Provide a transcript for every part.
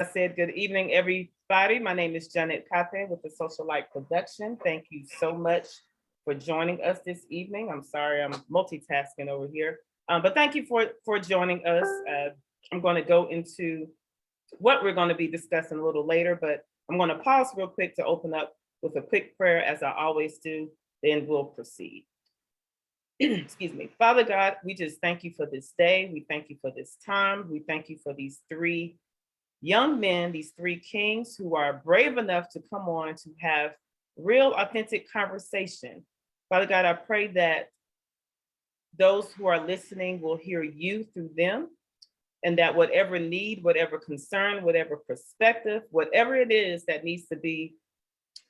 I said good evening, everybody. My name is Janet Cape with the Social Light Production. Thank you so much for joining us this evening. I'm sorry, I'm multitasking over here, but thank you for joining us. I'm going to go into what we're going to be discussing a little later, but I'm going to pause real quick to open up with a quick prayer, as I always do. Then we'll proceed. Excuse me. Father God, we just thank you for this day. We thank you for this time. We thank you for these three young men, these three kings who are brave enough to come on to have real, authentic conversation. Father God, I pray that those who are listening will hear you through them, and that whatever need, whatever concern, whatever perspective, whatever it is that needs to be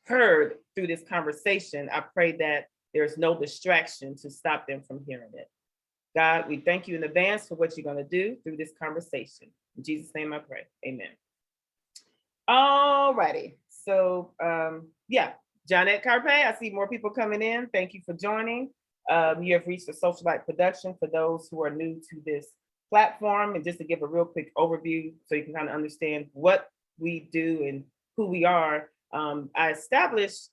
heard through this conversation, I pray that there's no distraction to stop them from hearing it. God, we thank you in advance for what you're going to do through this conversation. In Jesus' name I pray. Amen. All righty. So, Janet Carpe, I see more people coming in. Thank you for joining. You have reached the Social Light Production for those who are new to this platform. And just to give a real quick overview so you can kind of understand what we do and who we are, I established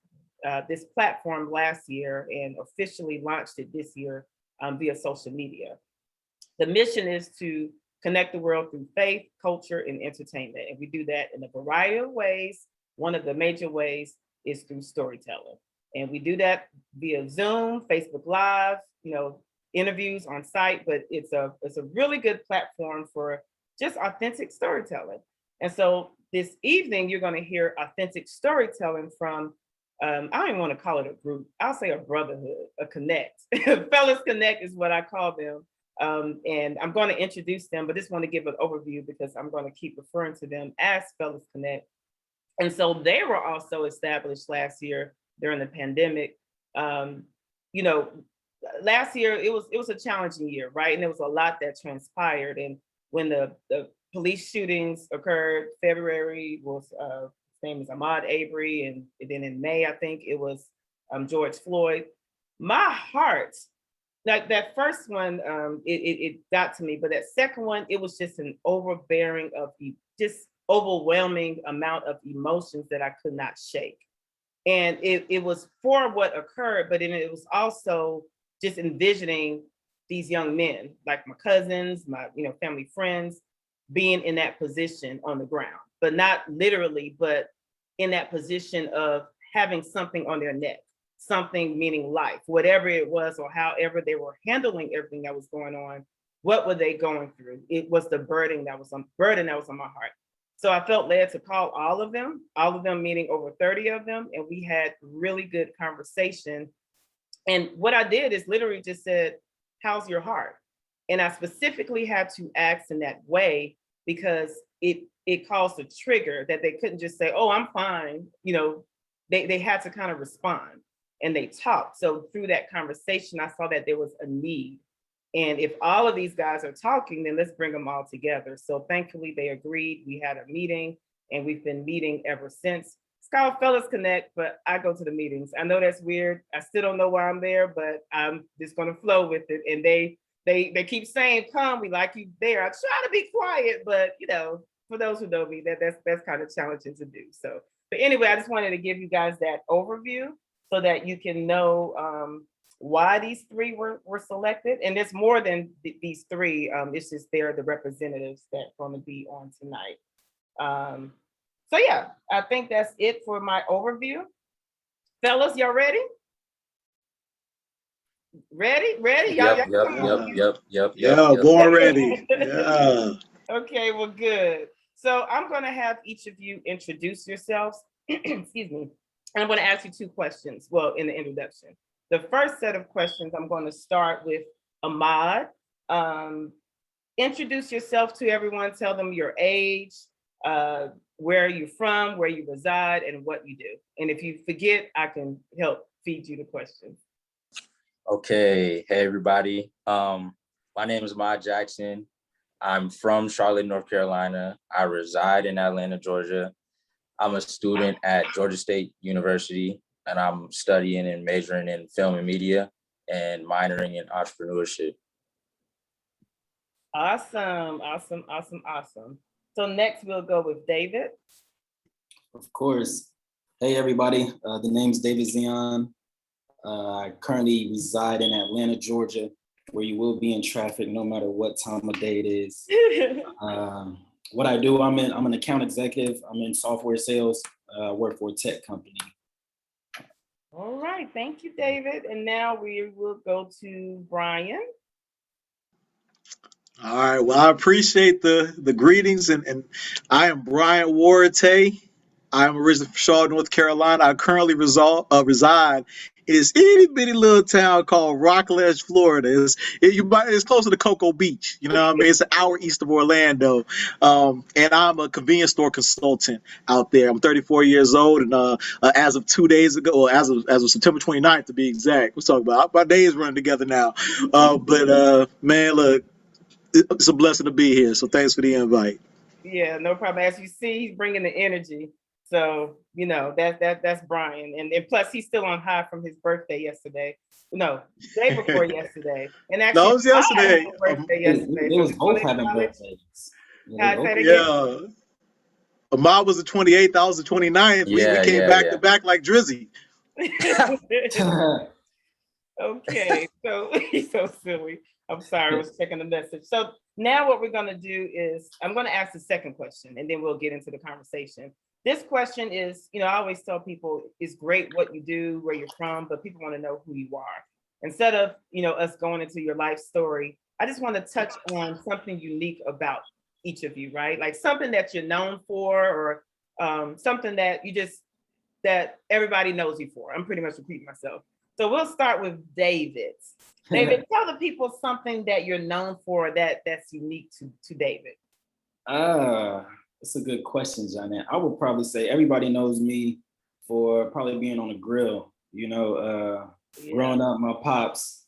this platform last year and officially launched it this year via social media. The mission is to connect the world through faith, culture, and entertainment. And we do that in a variety of ways. One of the major ways is through storytelling. And we do that via Zoom, Facebook Live, interviews on site, but it's a really good platform for just authentic storytelling. And so this evening, you're going to hear authentic storytelling from, I don't even want to call it a group. I'll say a brotherhood, a connect. Fellas Connect is what I call them. And I'm going to introduce them, but just want to give an overview because I'm going to keep referring to them as Fellas Connect. And so they were also established last year during the pandemic. Last year it was a challenging year, right? And there was a lot that transpired. And when the police shootings occurred, February was his name is Ahmaud Arbery, and then in May I think it was George Floyd. My heart, like that first one, it got to me, but that second one, it was just an overbearing of just overwhelming amount of emotions that I could not shake. And it was for what occurred, but then it was also just envisioning these young men, like my cousins, my family friends, being in that position on the ground, but not literally, but in that position of having something on their neck, something meaning life, whatever it was, or however they were handling everything that was going on. What were they going through? It was the burden that was on my heart. So I felt led to call all of them meaning over 30 of them. And we had really good conversation. And what I did is literally just said, how's your heart? And I specifically had to ask in that way because it caused a trigger that they couldn't just say, oh, I'm fine. They had to kind of respond, and they talked. So through that conversation, I saw that there was a need. And if all of these guys are talking, then let's bring them all together. So thankfully they agreed. We had a meeting and we've been meeting ever since. It's called Fellas Connect, but I go to the meetings. I know that's weird. I still don't know why I'm there, but I'm just going to flow with it. And they keep saying, come, we like you there. I try to be quiet, but for those who know me, that's kind of challenging to do. So, but anyway, I just wanted to give you guys that overview so that you can know why these three were selected. And there's more than these three. It's just they're the representatives that are going to be on tonight. So yeah, I think that's it for my overview. Fellas, y'all ready? Ready? Yep. Born ready. Yeah. Okay, well, good. So I'm going to have each of you introduce yourselves. Excuse me. And I'm going to ask you two questions. Well, in the introduction. The first set of questions, I'm going to start with Ahmaud. Introduce yourself to everyone. Tell them your age, where you're from, where you reside, and what you do. And if you forget, I can help feed you the questions. Okay. Hey, everybody. My name is Ahmaud Jackson. I'm from Charlotte, North Carolina. I reside in Atlanta, Georgia. I'm a student at Georgia State University, and I'm studying and majoring in film and media and minoring in entrepreneurship. Awesome. So next we'll go with David. Of course. Hey, everybody. The name's David Zion. I currently reside in Atlanta, Georgia, where you will be in traffic no matter what time of day it is. What I do, I'm an account executive. I'm in software sales. I work for a tech company. All right, thank you, David. And now we will go to Brian. All right. Well, I appreciate the greetings, and I am Brian Warate. I'm originally from Charlotte, North Carolina. I currently reside in this itty bitty little town called Rockledge, Florida. It's closer to Cocoa Beach. You know what I mean? It's an hour east of Orlando. And I'm a convenience store consultant out there. I'm 34 years old, and as of 2 days ago, or as of September 29th to be exact, we're talking about my days running together now. But man, look, it's a blessing to be here. So thanks for the invite. Yeah, no problem. As you see, he's bringing the energy. So, you know, that's Brian. And plus, he's still on high from his birthday yesterday. No, day before yesterday. And actually, No, it was yesterday. Birthday yesterday. They was both having birthdays. Yeah. Ahmad was the 28th. I was the 29th. We came back to back like Drizzy. Okay, so he's so silly. I'm sorry, I was checking the message. So now what we're going to do is I'm going to ask the second question, and then we'll get into the conversation. This question is, you know, I always tell people it's great what you do, where you're from, but people want to know who you are. Instead of, you know, us going into your life story, I just want to touch on something unique about each of you, right? Like something that you're known for, or something that that everybody knows you for. I'm pretty much repeating myself. So we'll start with David. David, tell the people something that you're known for that's unique to David. That's a good question, Janet. I would probably say everybody knows me for probably being on the grill. You know, growing up, my pops,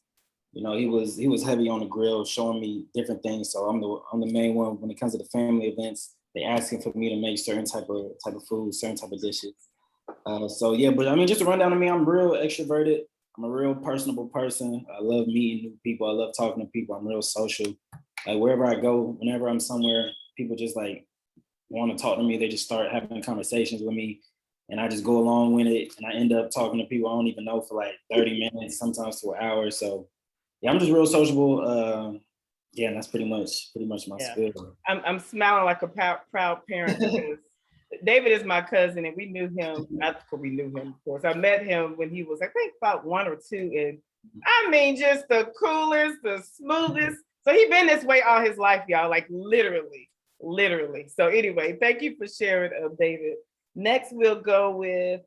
you know, he was heavy on the grill, showing me different things. So I'm the main one when it comes to the family events. They asking for me to make certain type of food, certain type of dishes. So yeah, but I mean, just to run down to me, I'm real extroverted. I'm a real personable person. I love meeting new people. I love talking to people. I'm real social. Like wherever I go, whenever I'm somewhere, people just like want to talk to me. They just start having conversations with me, and I just go along with it. And I end up talking to people I don't even know for like 30 minutes, sometimes to an hour. So yeah, I'm just real sociable. Yeah, and that's pretty much my spill. I'm smiling like a proud parent because David is my cousin, and we knew him. We knew him, of course. I met him when he was, I think, about 1 or 2, and I mean, just the coolest, the smoothest. So he's been this way all his life, y'all. Like literally. So anyway, thank you for sharing, David. Next, we'll go with.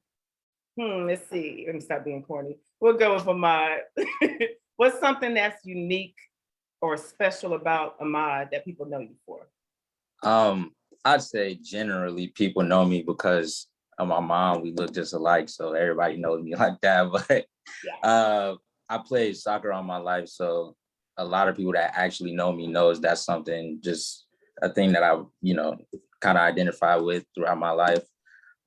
Let's see. Let me stop being corny. We'll go with Ahmad. What's something that's unique or special about Ahmad that people know you for? I'd say generally people know me because of my mom. We look just alike, so everybody knows me like that. But I played soccer all my life, so a lot of people that actually know me knows that's something, just a thing that I, you know, kind of identify with throughout my life.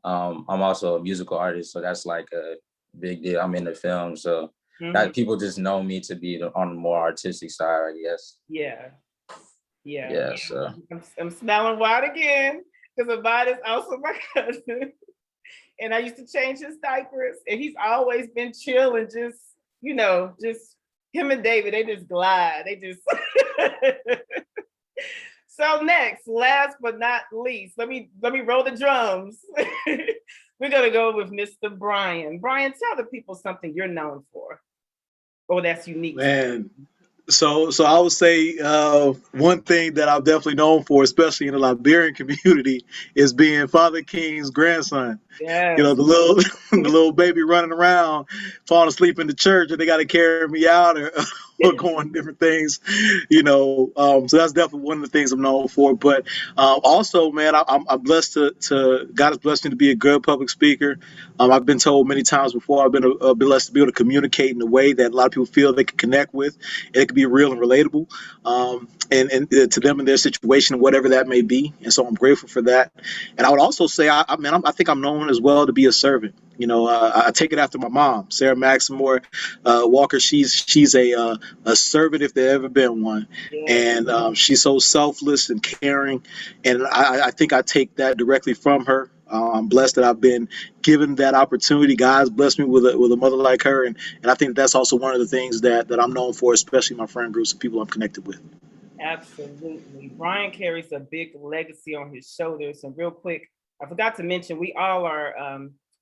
I'm also a musical artist, so that's like a big deal. I'm in the film, so that people just know me to be on the more artistic side, I guess. Yeah. So I'm smelling wide again because Ahmad is also my cousin. And I used to change his diapers, and he's always been chill and just, you know, just him and David, they just glide. They just. So next, last but not least, let me roll the drums. We're gonna go with Mr. Brian. Brian, tell the people something you're known for, or that's unique. Man. So I would say one thing that I'm definitely known for, especially in the Liberian community, is being Father King's grandson. Yes. You know, the little baby running around, falling asleep in the church, and they got to carry me out or going different things. You know, so that's definitely one of the things I'm known for. But also, man, I'm blessed to God has blessed me to be a good public speaker. I've been told many times before I've been blessed to be able to communicate in a way that a lot of people feel they can connect with, and it can be real and relatable, and to them in their situation, whatever that may be. And so I'm grateful for that. And I would also say, I think I'm known as well to be a servant. I take it after my mom, Sarah Maximore Walker. She's a servant if there ever been one, Yeah. and she's so selfless and caring, and I think I take that directly from her. I'm blessed that I've been given that opportunity. God's blessed me with a mother like her, and I think that's also one of the things that I'm known for, especially my friend groups and people I'm connected with. Absolutely. Brian carries a big legacy on his shoulders. And real quick, I forgot to mention, we all are,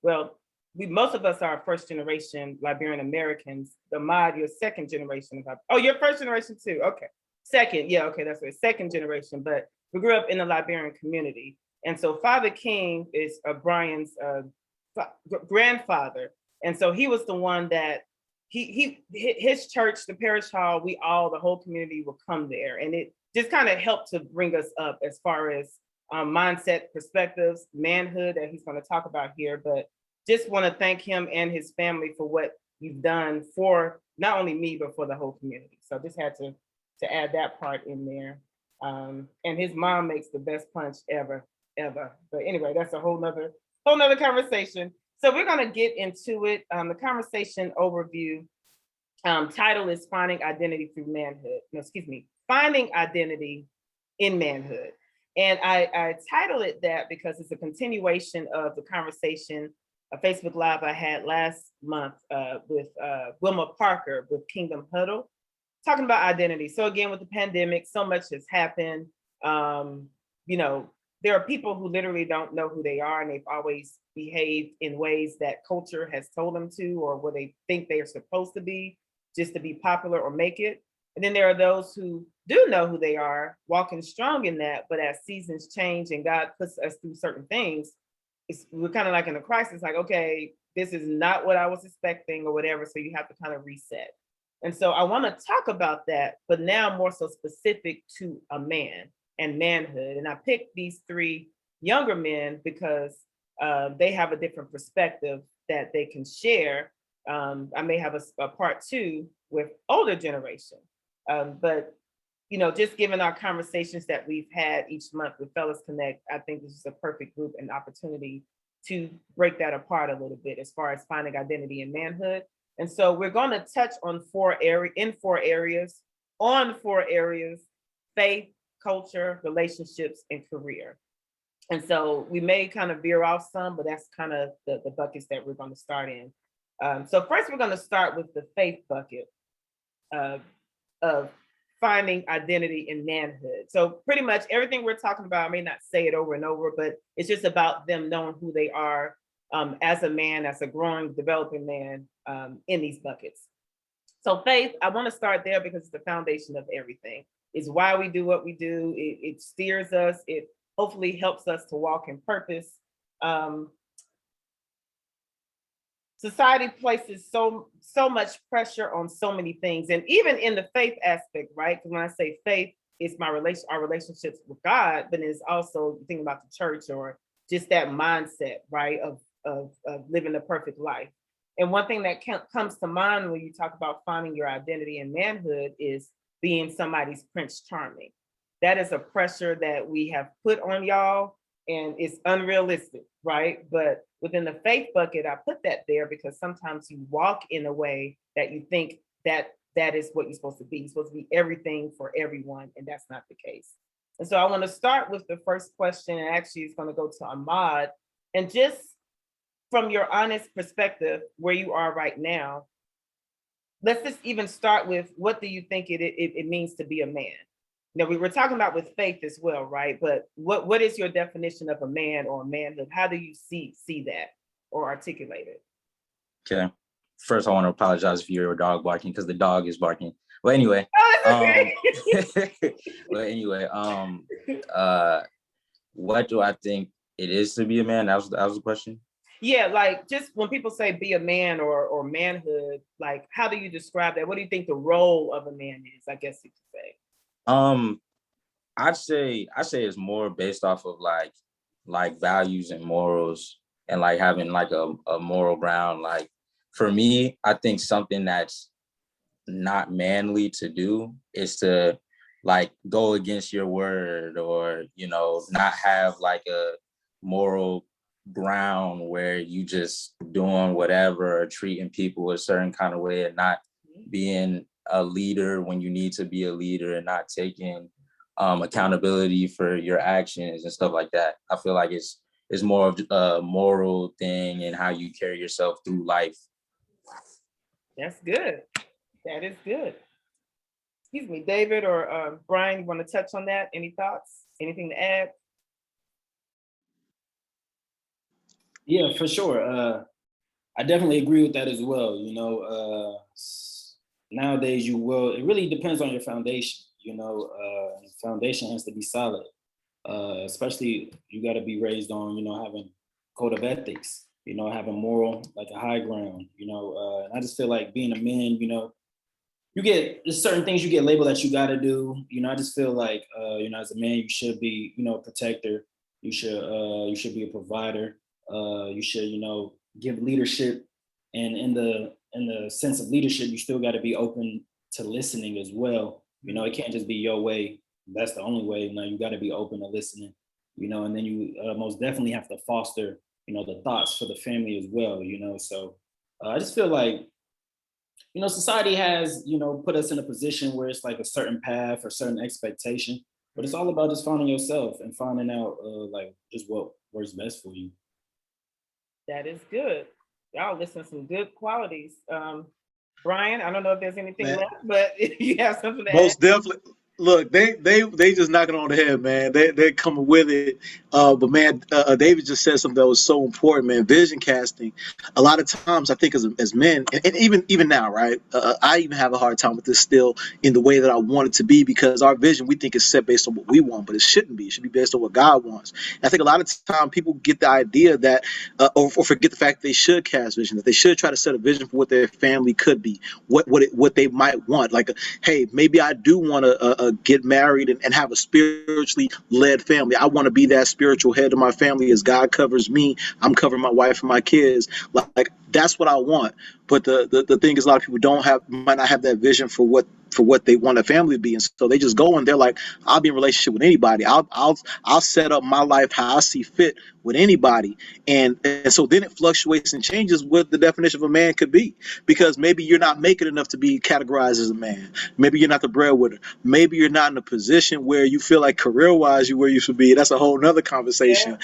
well, most of us are first generation Liberian Americans. The Mod, you're second generation. Oh, you're first generation too. Okay. Second. Yeah. Okay. That's right. Second generation. But we grew up in the Liberian community. And so Father King is Brian's grandfather. And so he was the one that his church, the parish hall, the whole community will come there, and it just kind of helped to bring us up as far as mindset, perspectives, manhood that he's going to talk about here. But just want to thank him and his family for what you've done for not only me but for the whole community. So just had to add that part in there. And his mom makes the best punch ever. But anyway, that's a whole nother conversation. So we're going to get into it. The conversation overview title is Finding Identity Through Manhood. No, excuse me, Finding Identity in Manhood. And I title it that because it's a continuation of the conversation, a Facebook Live I had last month with Wilma Parker with Kingdom Huddle, talking about identity. So again, with the pandemic, so much has happened. There are people who literally don't know who they are, and they've always behaved in ways that culture has told them to, or where they think they are supposed to be, just to be popular or make it. And then there are those who do know who they are, walking strong in that, but as seasons change and God puts us through certain things, we're kind of like in a crisis, like, okay, this is not what I was expecting or whatever, so you have to kind of reset. And so I want to talk about that, but now more so specific to a man and manhood. And I picked these three younger men because they have a different perspective that they can share. I may have a part two with older generation, but just given our conversations that we've had each month with Fellas Connect, I think this is a perfect group and opportunity to break that apart a little bit as far as finding identity in manhood. And so we're going to touch on four areas, faith, culture, relationships, and career. And so we may kind of veer off some, but that's kind of the buckets that we're going to start in. So first, we're going to start with the faith bucket of finding identity in manhood. So pretty much everything we're talking about, I may not say it over and over, but it's just about them knowing who they are as a man, as a growing, developing man in these buckets. So faith, I want to start there because it's the foundation of everything. It's why we do what we do. It steers us. It hopefully helps us to walk in purpose. Society places so much pressure on so many things, and even in the faith aspect, right? Because when I say faith, it's our relationships with God, but it's also thinking about the church or just that mindset, right, of living a perfect life. And one thing that comes to mind when you talk about finding your identity in manhood is being somebody's Prince Charming. That is a pressure that we have put on y'all, and it's unrealistic, right? But within the faith bucket, I put that there because sometimes you walk in a way that you think that is what you're supposed to be. You're supposed to be everything for everyone, and that's not the case. And so I want to start with the first question, and actually it's going to go to Ahmad. And just from your honest perspective, where you are right now, let's just even start with, what do you think it means to be a man? Now, we were talking about with faith as well, right? But what is your definition of a man or a manhood? How do you see that or articulate it? Okay. First, I want to apologize for your dog barking because the dog is barking. Well, anyway. What do I think it is to be a man? That was the question. Yeah, like just when people say be a man or manhood, like how do you describe that? What do you think the role of a man is? I guess you could say. I'd say it's more based off of like values and morals, and like having like a moral ground. Like for me, I think something that's not manly to do is to like go against your word, or not have like a moral ground where you just doing whatever or treating people a certain kind of way and not being a leader when you need to be a leader and not taking accountability for your actions and stuff like that. I feel like it's more of a moral thing and how you carry yourself through life. That's good. That is good. Excuse me, David or Brian, you want to touch on that? Any thoughts? Anything to add? Yeah, for sure. I definitely agree with that as well. Nowadays it really depends on your foundation. The foundation has to be solid. Especially you got to be raised on, having code of ethics, having moral, like a high ground, and I just feel like being a man, there's certain things you get labeled that you got to do. I just feel like, as a man, you should be, a protector. You should be a provider. You should, give leadership, and in the sense of leadership, you still got to be open to listening as well. It can't just be your way. That's the only way. You got to be open to listening. And then you most definitely have to foster, the thoughts for the family as well. So I just feel like, society has, put us in a position where it's like a certain path or certain expectation, but it's all about just finding yourself and finding out like just what works best for you. That is good. Y'all listen to some good qualities. Brian, I don't know if there's anything Man. left, but if you have something to add. Most definitely. Look, they just knocking on the head, man. They're coming with it. But man, David just said something that was so important, man. Vision casting. A lot of times, I think as men, and even now, right? I even have a hard time with this still in the way that I want it to be, because our vision we think is set based on what we want, but it shouldn't be. It should be based on what God wants. And I think a lot of time people get the idea that, or forget the fact that they should cast vision, that they should try to set a vision for what their family could be, what they might want. Like, hey, maybe I do want to get married and have a spiritually led family. I want to be that spiritual head of my family. As God covers me, I'm covering my wife and my kids. Like that's what I want. But the thing is, a lot of people might not have that vision for what they want a family to be, and so they just go and they're like, I'll be in a relationship with anybody. I'll set up my life how I see fit with anybody, and so then it fluctuates and changes what the definition of a man could be, because maybe you're not making enough to be categorized as a man. Maybe you're not the breadwinner. Maybe you're not in a position where you feel like career-wise you where you should be. That's a whole nother conversation.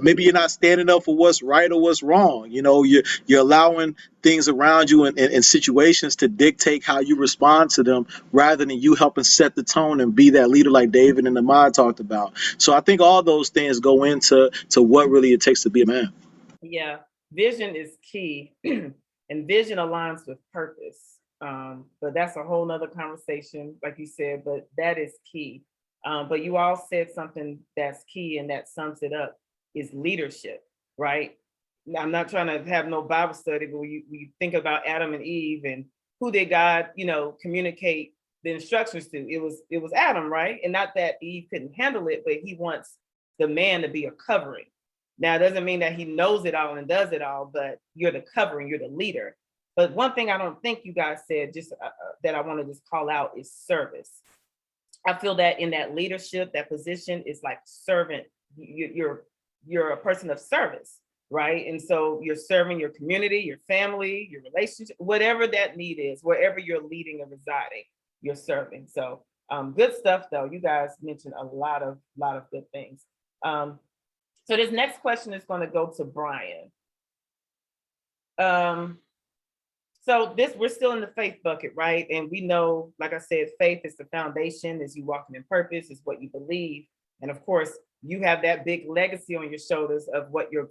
Maybe you're not standing up for what's right or what's wrong. You're allowing things around you and situations to dictate how you respond to them, rather than you helping set the tone and be that leader like David and Ahmad talked about. So I think all those things go into what really it takes to be a man. Yeah, vision is key, and vision aligns with purpose. But that's a whole nother conversation, like you said, but that is key. But you all said something that's key, and that sums it up, is leadership, right? I'm not trying to have no Bible study, but when you think about Adam and Eve and who did God, communicate the instructions to, it was Adam, right? And not that Eve couldn't handle it, but he wants the man to be a covering. Now, it doesn't mean that he knows it all and does it all, but you're the covering, you're the leader. But one thing I don't think you guys said, just that I want to just call out, is service. I feel that in that leadership, that position is like servant. You're a person of service, right? And so you're serving your community, your family, your relationship, whatever that need is, wherever you're leading or residing, you're serving. So good stuff, though. You guys mentioned a lot of good things. So this next question is going to go to Brian. So we're still in the faith bucket, right? And we know, like I said, faith is the foundation, is you walking in purpose, is what you believe. And of course, you have that big legacy on your shoulders of what your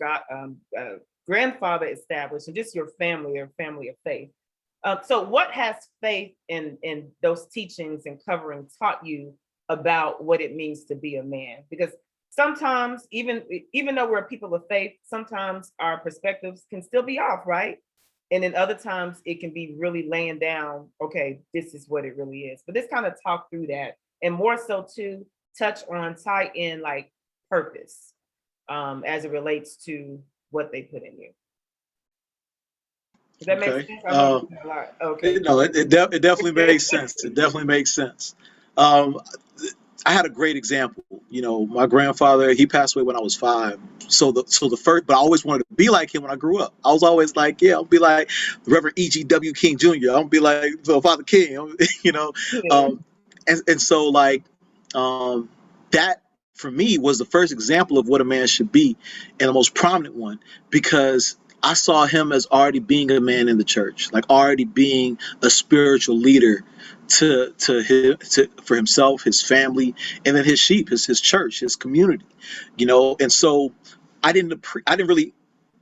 grandfather established, and just your family or family of faith. So what has faith in those teachings and covering taught you about what it means to be a man? Because sometimes, even though we're people of faith, sometimes our perspectives can still be off, right? And then other times it can be really laying down, okay, this is what it really is. But this kind of talk through that, and more so to tie in like purpose as it relates to what they put in you. Does that make sense? Okay. No, it definitely makes sense. It definitely makes sense. I had a great example. You know, my grandfather, he passed away when I was 5. So the first, but I always wanted to be like him when I grew up. I was always like, yeah, I'll be like the Reverend E.G.W. King Jr. I'll be like Father King, you know. Yeah. And so like that for me was the first example of what a man should be, and the most prominent one, because I saw him as already being a man in the church, like already being a spiritual leader for himself, his family, and then his sheep, his church, his community, you know. And so I didn't really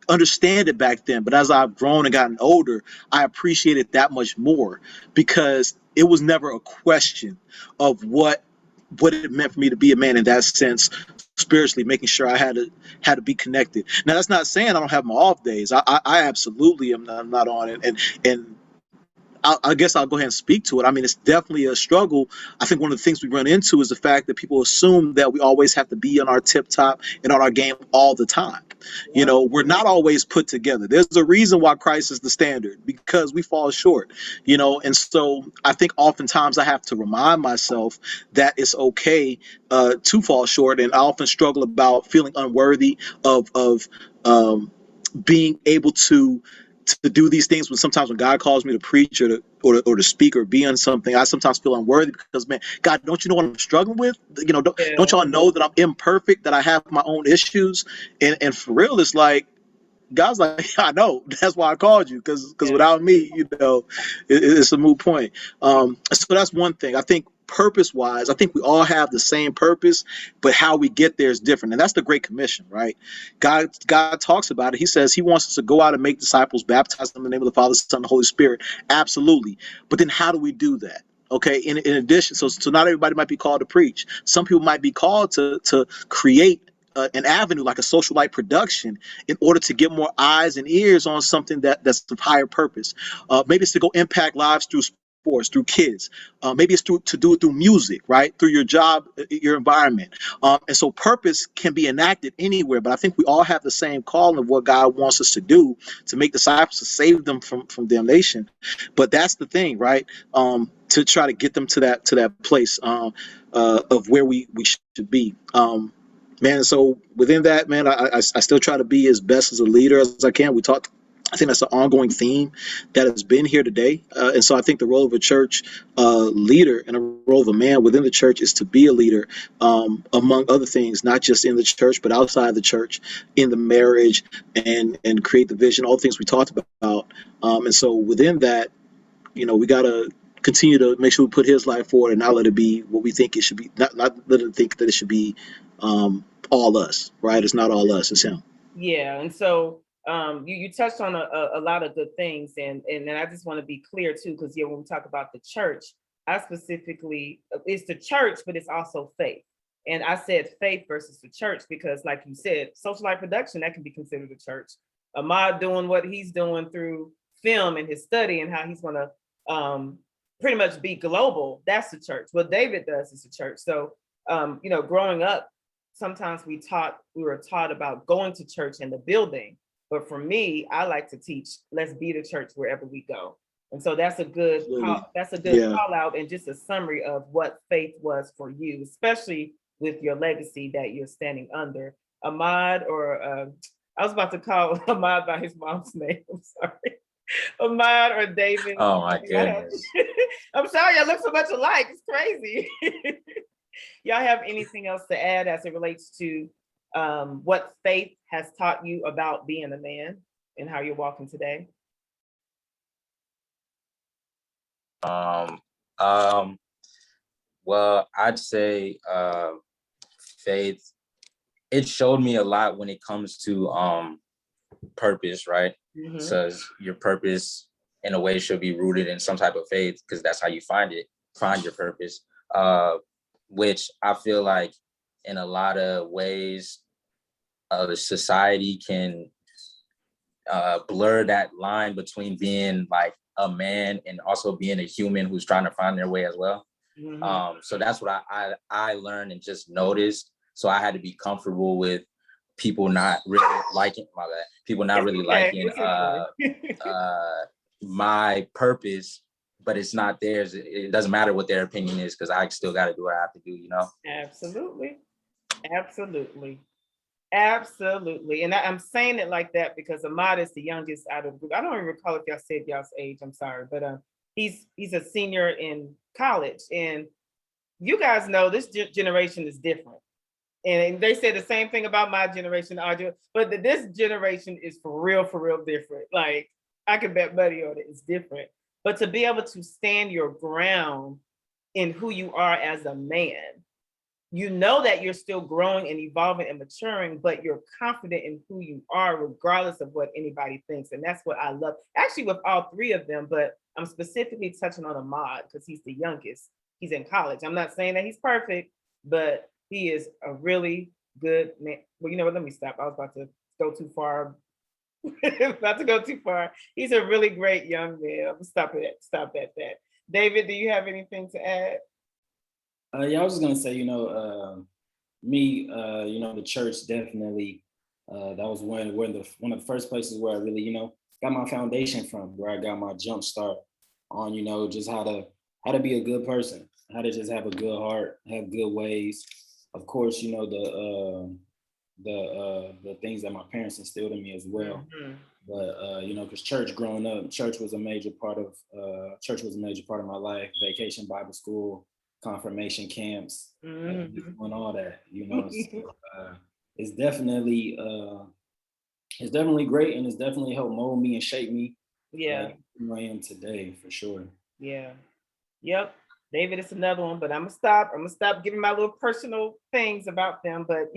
understand it back then, but as I've grown and gotten older, I appreciate it that much more, because it was never a question of what it meant for me to be a man in that sense, spiritually, making sure I had to be connected. Now that's not saying I don't have my off days. I absolutely am not on it, and I guess I'll go ahead and speak to it. I mean, it's definitely a struggle. I think one of the things we run into is the fact that people assume that we always have to be on our tip top and on our game all the time. You know, we're not always put together. There's a reason why Christ is the standard, because we fall short, you know. And so I think oftentimes I have to remind myself that it's okay to fall short. And I often struggle about feeling unworthy of being able to do these things, when sometimes when God calls me to preach or to speak or be on something, I sometimes feel unworthy, because, man, God, don't you know what I'm struggling with? You know, don't y'all know that I'm imperfect, that I have my own issues? And for real, it's like, God's like, I know. That's why I called you, because without me, you know, it's a moot point. So that's one thing. I think purpose-wise, I think we all have the same purpose, but how we get there is different. And that's the Great Commission, right? God talks about it. He says he wants us to go out and make disciples, baptize them in the name of the Father, Son, and the Holy Spirit. Absolutely. But then how do we do that? Okay, in addition, so not everybody might be called to preach. Some people might be called to create an avenue, like a social light production, in order to get more eyes and ears on something that's of higher purpose. Maybe it's to go impact lives through sports, through kids. Maybe it's to do it through music, right? Through your job, your environment. And so purpose can be enacted anywhere, but I think we all have the same calling of what God wants us to do, to make disciples, to save them from damnation. But that's the thing, right? To try to get them to that place of where we should be. Man, so within that, man, I still try to be as best as a leader as I can. I think that's an ongoing theme that has been here today. And so I think the role of a church leader and a role of a man within the church is to be a leader, among other things, not just in the church, but outside the church, in the marriage, and create the vision, all the things we talked about. And so within that, you know, we got to continue to make sure we put his life forward and not let it be what we think it should be. Not let it think that it should be all us, right? It's not all us, it's him. Yeah. And so you touched on a lot of good things. And I just want to be clear too, because when we talk about the church, I specifically, it's the church, but it's also faith. And I said faith versus the church, because like you said, social life production, that can be considered a church. Ahmad doing what he's doing through film and his study, and how he's going to pretty much be global, that's the church. What David does is the church. So, you know, growing up, sometimes we were taught about going to church and the building. But for me, I like to teach, let's be the church wherever we go. And so that's a good call out, and just a summary of what faith was for you, especially with your legacy that you're standing under. Ahmad, or I was about to call Ahmad by his mom's name. I'm sorry. Ahmad or David. Oh my goodness. I'm sorry, y'all look so much alike. It's crazy. Y'all have anything else to add as it relates to what faith has taught you about being a man and how you're walking today? Well, I'd say faith, it showed me a lot when it comes to purpose, right? Mm-hmm. So your purpose in a way should be rooted in some type of faith, because that's how you find your purpose, which I feel like in a lot of ways society can blur that line between being like a man and also being a human who's trying to find their way as well. Mm-hmm. So that's what I learned and just noticed. So I had to be comfortable with people not really liking my purpose, but it's not theirs. It doesn't matter what their opinion is because I still got to do what I have to do, you know? Absolutely. Absolutely. Absolutely. And I'm saying it like that because Ahmad is the youngest out of the group. I don't even recall if y'all said y'all's age. I'm sorry, but he's a senior in college. And you guys know this generation is different. And they say the same thing about my generation, Audrey, but this generation is for real different. Like, I can bet money on it. It's different. But to be able to stand your ground in who you are as a man, you know that you're still growing and evolving and maturing, but you're confident in who you are, regardless of what anybody thinks. And that's what I love, actually, with all three of them. But I'm specifically touching on Ahmad because he's the youngest. He's in college. I'm not saying that he's perfect, but he is a really good man. Well, you know what? Let me stop. I was about to go too far. About to go too far. He's a really great young man. Stop at that. David, do you have anything to add? Yeah, I was just gonna say, me, the church definitely. That was one of the first places where I really, got my foundation from, where I got my jump start on, just how to be a good person, how to just have a good heart, have good ways. Of course, the things that my parents instilled in me as well. Mm-hmm. But because growing up, church was a major part of my life. Vacation Bible school, confirmation camps, and all that. So, it's definitely great, and it's definitely helped mold me and shape me. Yeah, who I am today, for sure. Yeah. Yep. David is another one, but I'm gonna stop giving my little personal things about them. But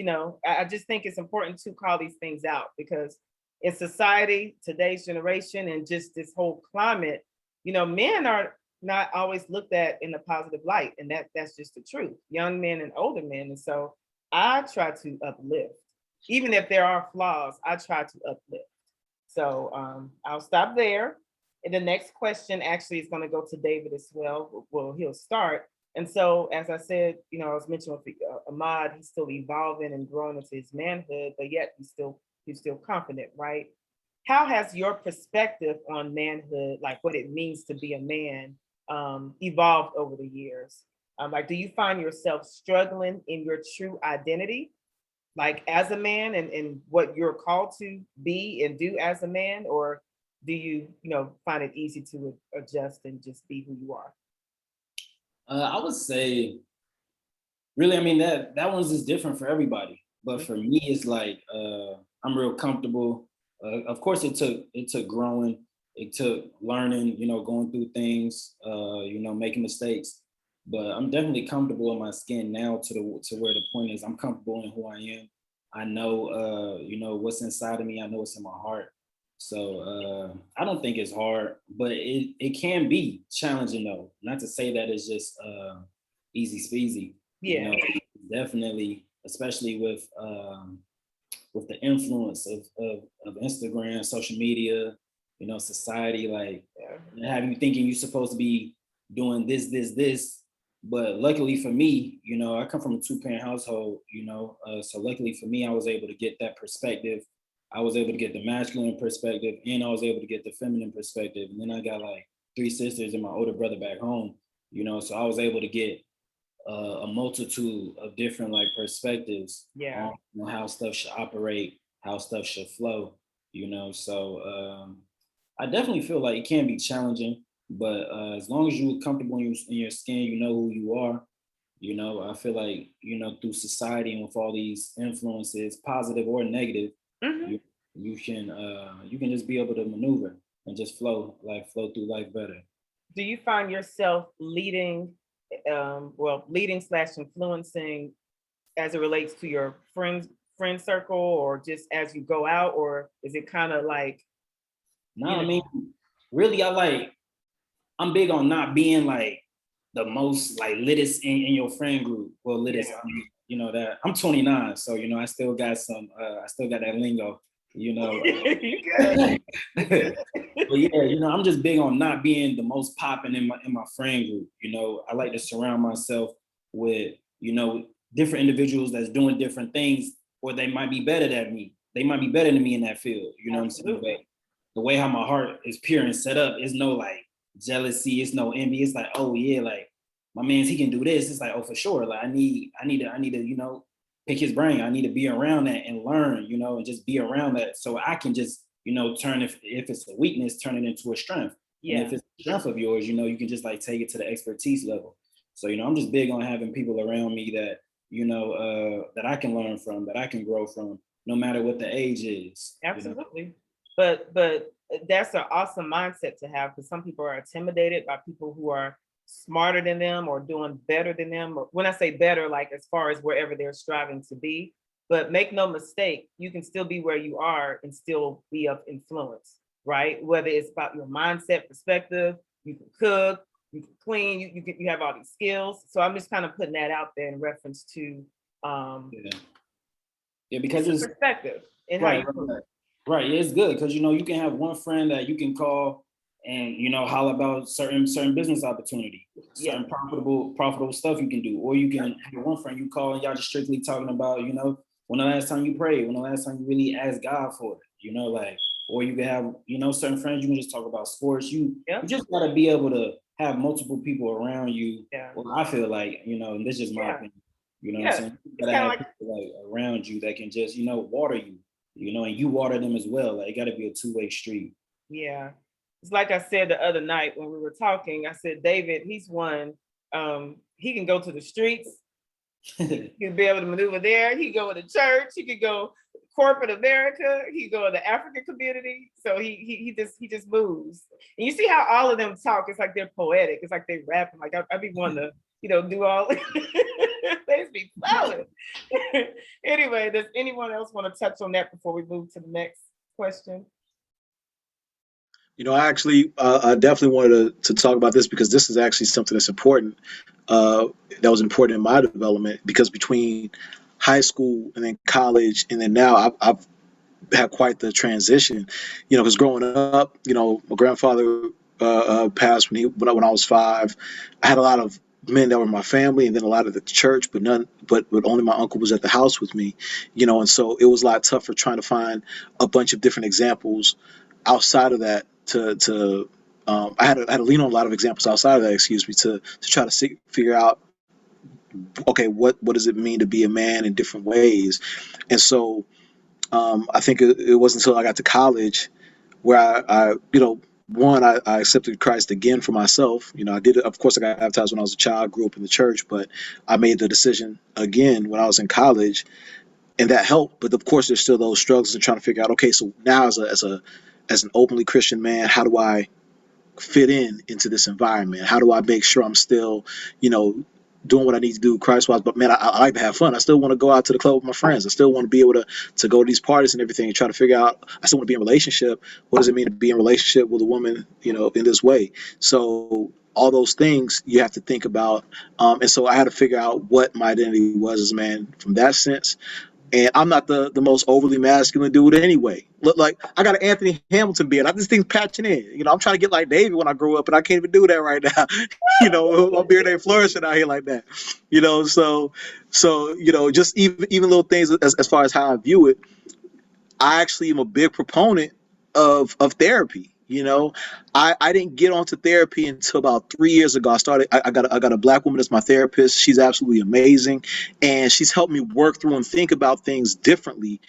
I just think it's important to call these things out because in society, today's generation, and just this whole climate, men are not always looked at in a positive light, and that's just the truth. Young men and older men, and so I try to uplift, even if there are flaws. I try to uplift. So I'll stop there. And the next question actually is going to go to David as well. Well, he'll start. And so, as I said, I was mentioning with Ahmad, he's still evolving and growing into his manhood, but yet he's still confident, right? How has your perspective on manhood, like what it means to be a man, evolved over the years? Like, do you find yourself struggling in your true identity, like as a man, and what you're called to be and do as a man, or do you find it easy to adjust and just be who you are? I would say, really, I mean, that one's just different for everybody. But for me, it's like I'm real comfortable. Of course, it took growing, it took learning, going through things, making mistakes. But I'm definitely comfortable in my skin now to where the point is I'm comfortable in who I am. I know, what's inside of me. I know what's in my heart. So I don't think it's hard, but it can be challenging though. Not to say that it's just easy speasy. Yeah, definitely, especially with the influence of Instagram, social media, society, like have you thinking you're supposed to be doing this. But luckily for me, I come from a 2-parent household, so luckily for me, I was able to get that perspective. I was able to get the masculine perspective, and I was able to get the feminine perspective. And then I got like 3 sisters and my older brother back home, so I was able to get a multitude of different like perspectives on how stuff should operate, how stuff should flow, So I definitely feel like it can be challenging, but as long as you're comfortable in your skin, you know who you are. I feel like, through society and with all these influences, positive or negative, you can just be able to maneuver and just flow through life better. Do you find yourself leading / influencing as it relates to your friend circle, or just as you go out, or is it kind of like? No, I mean, really, I'm big on not being like the most like littest in your friend group. Well, littest, that I'm 29, so I still got that lingo. You good. But yeah, I'm just big on not being the most popping in my friend group. I like to surround myself with different individuals that's doing different things, or they might be better than me. They might be better than me in that field. What I'm saying? But the way how my heart is pure and set up is no like jealousy, it's no envy. It's like, oh yeah, like my man's, he can do this. It's like, oh, for sure. Like I need to, you know, pick his brain. I need to be around that and learn, you know, and just be around that so I can just, you know, turn if it's a weakness, turn it into a strength. Yeah. And if it's a strength of yours, you know, you can just like take it to the expertise level. So, you know, I'm just big on having people around me that, you know, that I can learn from, that I can grow from, no matter what the age is. Absolutely. You know? But that's an awesome mindset to have, because some people are intimidated by people who are smarter than them or doing better than them. When I say better, like as far as wherever they're striving to be. But make no mistake, you can still be where you are and still be of influence, right? Whether it's about your mindset, perspective, you can cook, you can clean, you have all these skills. So I'm just kind of putting that out there in reference to because it's perspective and right, how you right. Yeah, it's good because, you know, you can have one friend that you can call and, you know, holler about certain business opportunity, certain profitable stuff you can do, or you can have one friend you call and y'all just strictly talking about, you know, when the last time you prayed, when the last time you really asked God for it, you know, like, or you can have, you know, certain friends you can just talk about sports. You just gotta be able to have multiple people around you. Well, I feel like, you know, and this is my opinion. You know what I'm saying? You gotta have people like around you that can just, you know, water you, you know, and you water them as well. Like it gotta be a two-way street. Yeah. It's like I said the other night when we were talking, I said, David, he's one, he can go to the streets. He can be able to maneuver there. He go to church. He could go corporate America. He go to the African community. So he just moves. And you see how all of them talk. It's like they're poetic. It's like they rapping. Like I'd be wanting to, you know, do all. They just be flowing. Anyway, does anyone else want to touch on that before we move to the next question? You know, I definitely wanted to talk about this because this is actually something that's important. That was important in my development because between high school and then college and then now, I've had quite the transition. You know, because growing up, you know, my grandfather passed when I was 5. I had a lot of men that were my family, and then a lot of the church, but only my uncle was at the house with me. You know, and so it was a lot tougher trying to find a bunch of different examples outside of that I had to lean on a lot of examples outside of that, excuse me, to try to figure out, okay, what does it mean to be a man in different ways? And so I think it wasn't until I got to college where I you know, one, I accepted Christ again for myself. You know, I did it. Of course, I got baptized when I was a child, grew up in the church, but I made the decision again when I was in college, and that helped. But of course, there's still those struggles of trying to figure out, okay, so now as an openly Christian man, how do I fit into this environment? How do I make sure I'm still, you know, doing what I need to do Christ-wise? But man, I like to have fun. I still want to go out to the club with my friends. I still want to be able to go to these parties and everything and try to figure out, I still want to be in a relationship. What does it mean to be in a relationship with a woman, you know, in this way? So all those things you have to think about. And so I had to figure out what my identity was as a man from that sense. And I'm not the most overly masculine dude anyway. Look, like I got an Anthony Hamilton beard. I just think patching in. You know, I'm trying to get like David when I grow up, and I can't even do that right now. You know, my beard ain't flourishing out here like that. You know, so you know, just even little things as far as how I view it. I actually am a big proponent of therapy. You know, I didn't get onto therapy until about 3 years ago. I got a black woman as my therapist. She's absolutely amazing, and she's helped me work through and think about things differently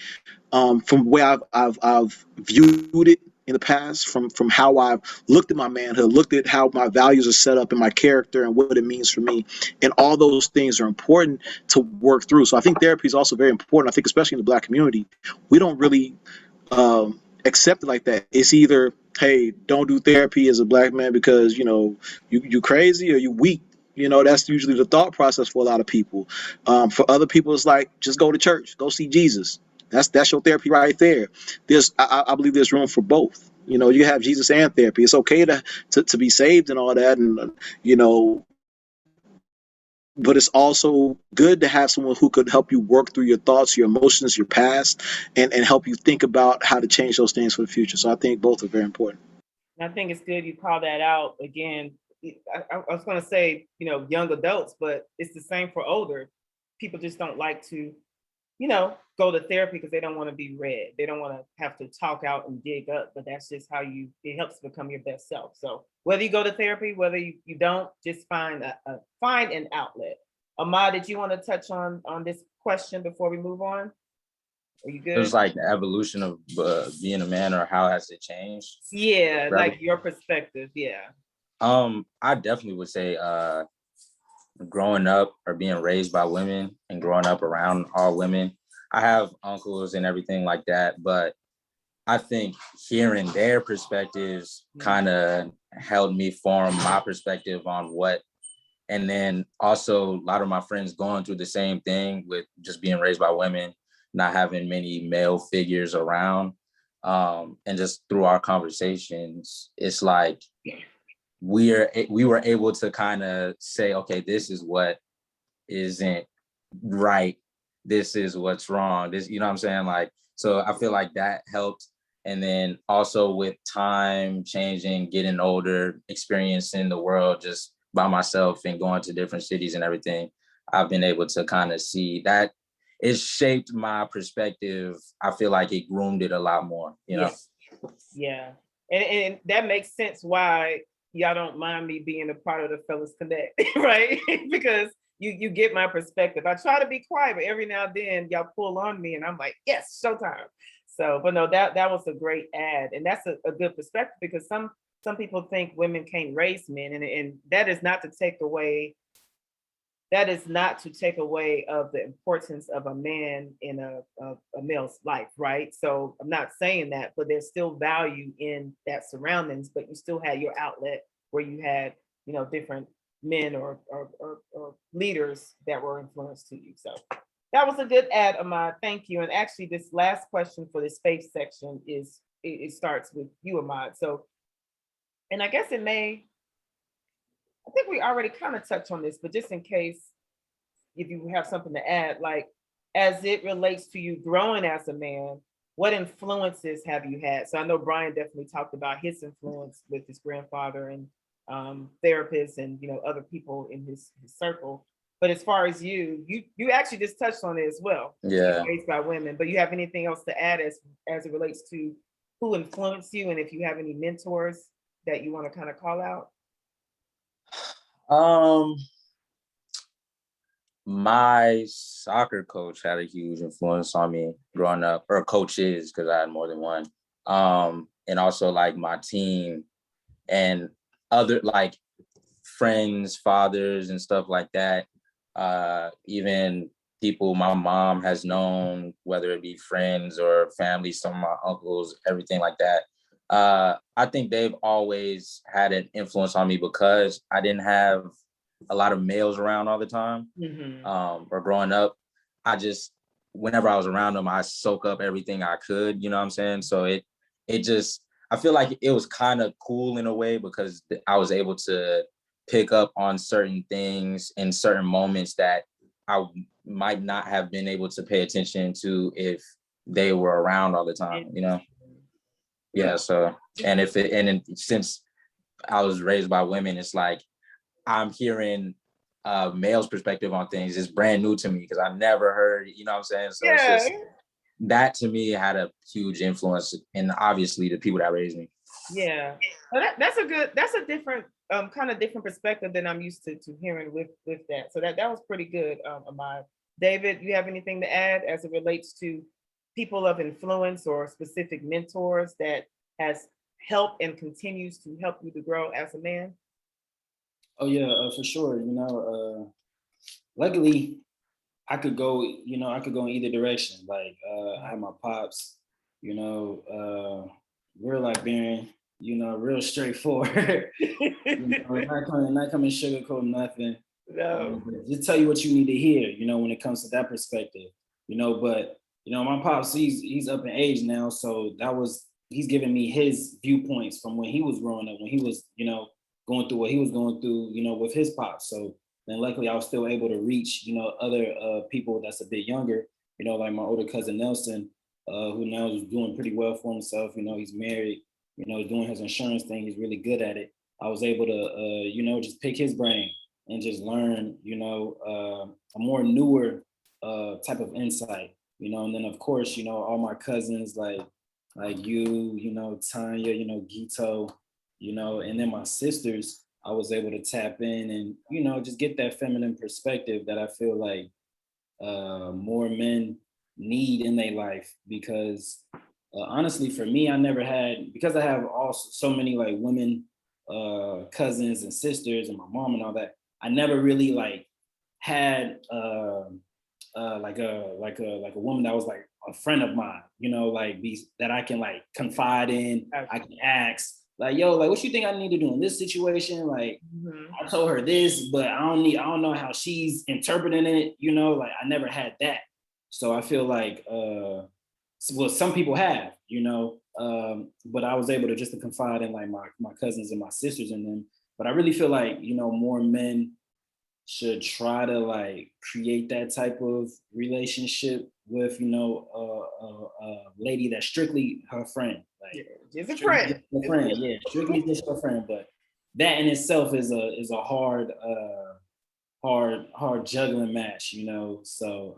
from where I've viewed it in the past, from how I've looked at my manhood, looked at how my values are set up in my character and what it means for me, and all those things are important to work through. So I think therapy is also very important. I think especially in the black community, we don't really accept it like that. It's either, hey, don't do therapy as a black man because, you know, you crazy or you weak. You know, that's usually the thought process for a lot of people. For other people, it's like, just go to church, go see Jesus. That's your therapy right there. I believe there's room for both. You know, you have Jesus and therapy. It's okay to be saved and all that, and you know, but it's also good to have someone who could help you work through your thoughts, your emotions, your past, and help you think about how to change those things for the future. So I think both are very important. I think it's good you call that out again. I was going to say, you know, young adults, but it's the same for older. People just don't like to, go to therapy because they don't want to be read. They don't want to have to talk out and dig up, but that's just how it helps become your best self. So whether you go to therapy, whether you don't, just find find an outlet. Ahmad, did you want to touch on this question before we move on? Are you good? It was like the evolution of being a man, or how has it changed? Yeah, like your perspective. Yeah. I definitely would say growing up or being raised by women and growing up around all women. I have uncles and everything like that, but I think hearing their perspectives kind of helped me form my perspective on what, and then also a lot of my friends going through the same thing with just being raised by women, not having many male figures around. And just through our conversations, it's like we were able to kind of say, okay, this is what isn't right, this is what's wrong, this, you know what I'm saying? Like, so I feel like that helped. And then also with time changing, getting older, experiencing the world just by myself and going to different cities and everything, I've been able to kind of see that it shaped my perspective. I feel like it groomed it a lot more, you know? Yeah. And that makes sense why y'all don't mind me being a part of the Fellas Connect, right? Because you get my perspective. I try to be quiet, but every now and then y'all pull on me and I'm like, yes, showtime. So, but no, that was a great ad. And that's a good perspective, because some people think women can't raise men, and that is not to take away of the importance of a man in a male's life, right? So I'm not saying that, but there's still value in that surroundings, but you still had your outlet where you had, different men or leaders that were influenced to you. So that was a good ad, Ahmad. Thank you. And actually, this last question for this faith section it starts with you, Ahmad. So, and I guess I think we already kind of touched on this, but just in case, if you have something to add, like as it relates to you growing as a man, what influences have you had? So I know Brian definitely talked about his influence with his grandfather and therapists and other people in his circle. But as far as you actually just touched on it as well. Yeah. Raised by women. But you have anything else to add as it relates to who influenced you, and if you have any mentors that you want to kind of call out? My soccer coach had a huge influence on me growing up, or coaches, because I had more than one. And also like my team and other like friends, fathers and stuff like that. Even people my mom has known, whether it be friends or family, some of my uncles, everything like that. I think they've always had an influence on me because I didn't have a lot of males around all the time. Or growing up, whenever I was around them, I soak up everything I could, you know what I'm saying? So I feel like it was kind of cool in a way, because I was able to pick up on certain things in certain moments that I might not have been able to pay attention to if they were around all the time, Yeah. So, since I was raised by women, it's like I'm hearing male's perspective on things is brand new to me, because I never heard, you know what I'm saying? So It's just, that to me had a huge influence, and obviously the people that raised me. Yeah, well, that's a different kind of different perspective than I'm used to hearing with that. So that was pretty good, Ahmad. David, you have anything to add as it relates to people of influence or specific mentors that has helped and continues to help you to grow as a man? Oh yeah, for sure. Luckily, I could go in either direction. Like I have my pops, real Liberian, real straightforward. Not coming sugarcoat nothing. No. Just tell you what you need to hear, when it comes to that perspective. But my pops, he's up in age now, so he's giving me his viewpoints from when he was growing up, when he was, going through what he was going through, with his pops. So then luckily I was still able to reach, other people that's a bit younger, like my older cousin Nelson, who now is doing pretty well for himself. He's married, doing his insurance thing. He's really good at it. I was able to, just pick his brain and just learn, a more newer type of insight, you know, and then of course, you know, all my cousins like you know, Tanya, you know, Gito, you know, and then my sisters, I was able to tap in and, you know, just get that feminine perspective that I feel like more men need in their life. Because honestly, for me, I never had, because I have also so many like women cousins and sisters and my mom and all that, I never really like had like a woman that was like a friend of mine, you know, like that I can like confide in. I can ask, like, yo, like, what you think I need to do in this situation? Like, I told her this, but I don't know how she's interpreting it, you know, like I never had that. So I feel like well, some people have, you know, but I was able to just to confide in like my cousins and my sisters in them. But I really feel like, you know, more men should try to like create that type of relationship with, you know, a lady that's strictly her friend. Like, just a friend. Yeah, strictly just her friend. But that in itself is a hard juggling match, you know. So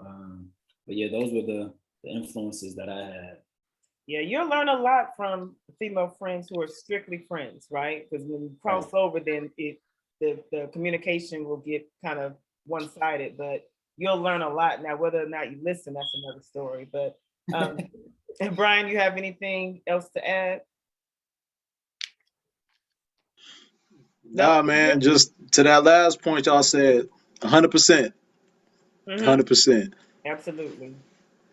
but yeah, those were the influences that I had. Yeah, you'll learn a lot from female friends who are strictly friends, right? Because when you cross over, then the communication will get kind of one-sided, but you'll learn a lot. Now, whether or not you listen, that's another story. But and Brian, you have anything else to add? Nah, man, just to that last point y'all said, 100%. 100%. Absolutely.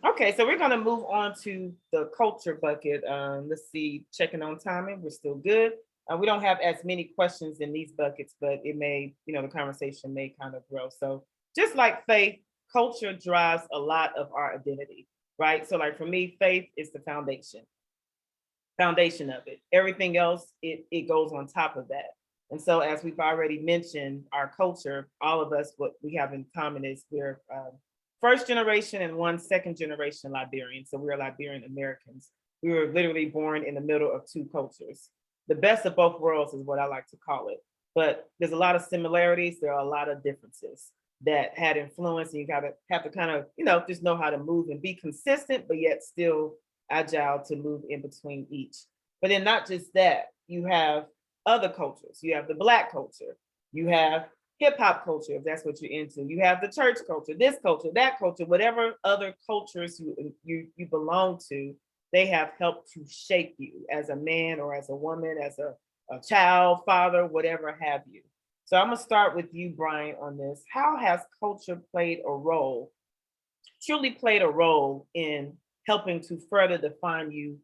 Okay, so we're going to move on to the culture bucket. Let's see, checking on timing. We're still good. We don't have as many questions in these buckets, but it may, you know, the conversation may kind of grow. So just like faith, culture drives a lot of our identity, right? So like for me, faith is the foundation of it. Everything else, it goes on top of that. And so as we've already mentioned, our culture, all of us, what we have in common is we're first generation and one second generation Liberian. So we're Liberian Americans. We were literally born in the middle of two cultures. The best of both worlds is what I like to call it. But there's a lot of similarities. There are a lot of differences that had influence. And you have to kind of, you know, just know how to move and be consistent, but yet still agile to move in between each. But then not just that, you have other cultures. You have the Black culture. You have hip hop culture, if that's what you're into. You have the church culture, this culture, that culture, whatever other cultures you belong to, they have helped to shape you as a man or as a woman, as a child, father, whatever have you. So I'm gonna start with you, Brian, on this. How has culture truly played a role in helping to further define you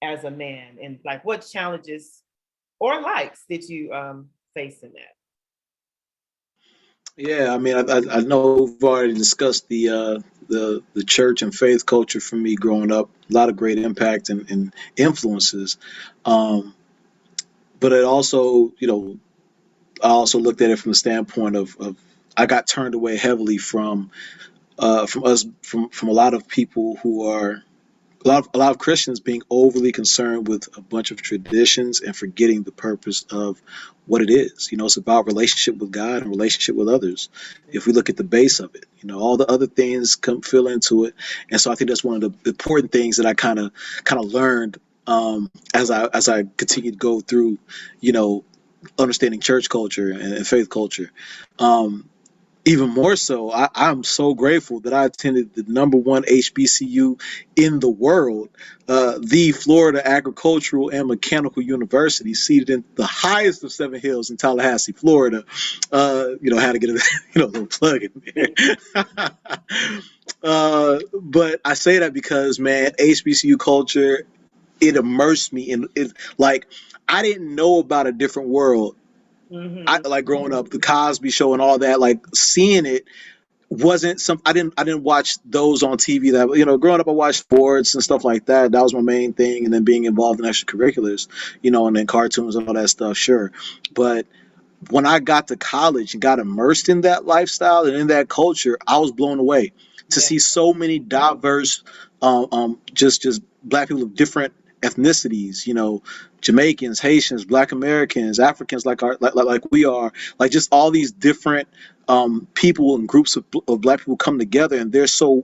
as a man? And like what challenges or likes did you face in that? Yeah, I mean, I know we've already discussed the church and faith culture for me growing up. A lot of great impact and influences, but it also, you know, I also looked at it from the standpoint of I got turned away heavily from a lot of people who are a lot of Christians being overly concerned with a bunch of traditions and forgetting the purpose of what it is. You know, it's about relationship with God and relationship with others. If we look at the base of it, you know, all the other things come fill into it. And so I think that's one of the important things that I kind of learned as I continue to go through, you know, understanding church culture and faith culture. Um, Even more so, I'm so grateful that I attended the number one HBCU in the world, the Florida Agricultural and Mechanical University, seated in the highest of seven hills in Tallahassee, Florida. You know, had to get a little plug in there. But I say that because, man, HBCU culture, it immersed me in it. Like, I didn't know about a different world. I like growing up, the Cosby Show and all that. Like seeing it wasn't some. I didn't watch those on TV. That, you know, growing up, I watched sports and stuff like that. That was my main thing, and then being involved in extracurriculars, you know, and then cartoons and all that stuff. Sure, but when I got to college and got immersed in that lifestyle and in that culture, I was blown away to see so many diverse, just Black people of different ethnicities. You know, Jamaicans, Haitians, Black Americans, Africans, like we are, like just all these different people and groups of Black people come together, and they're so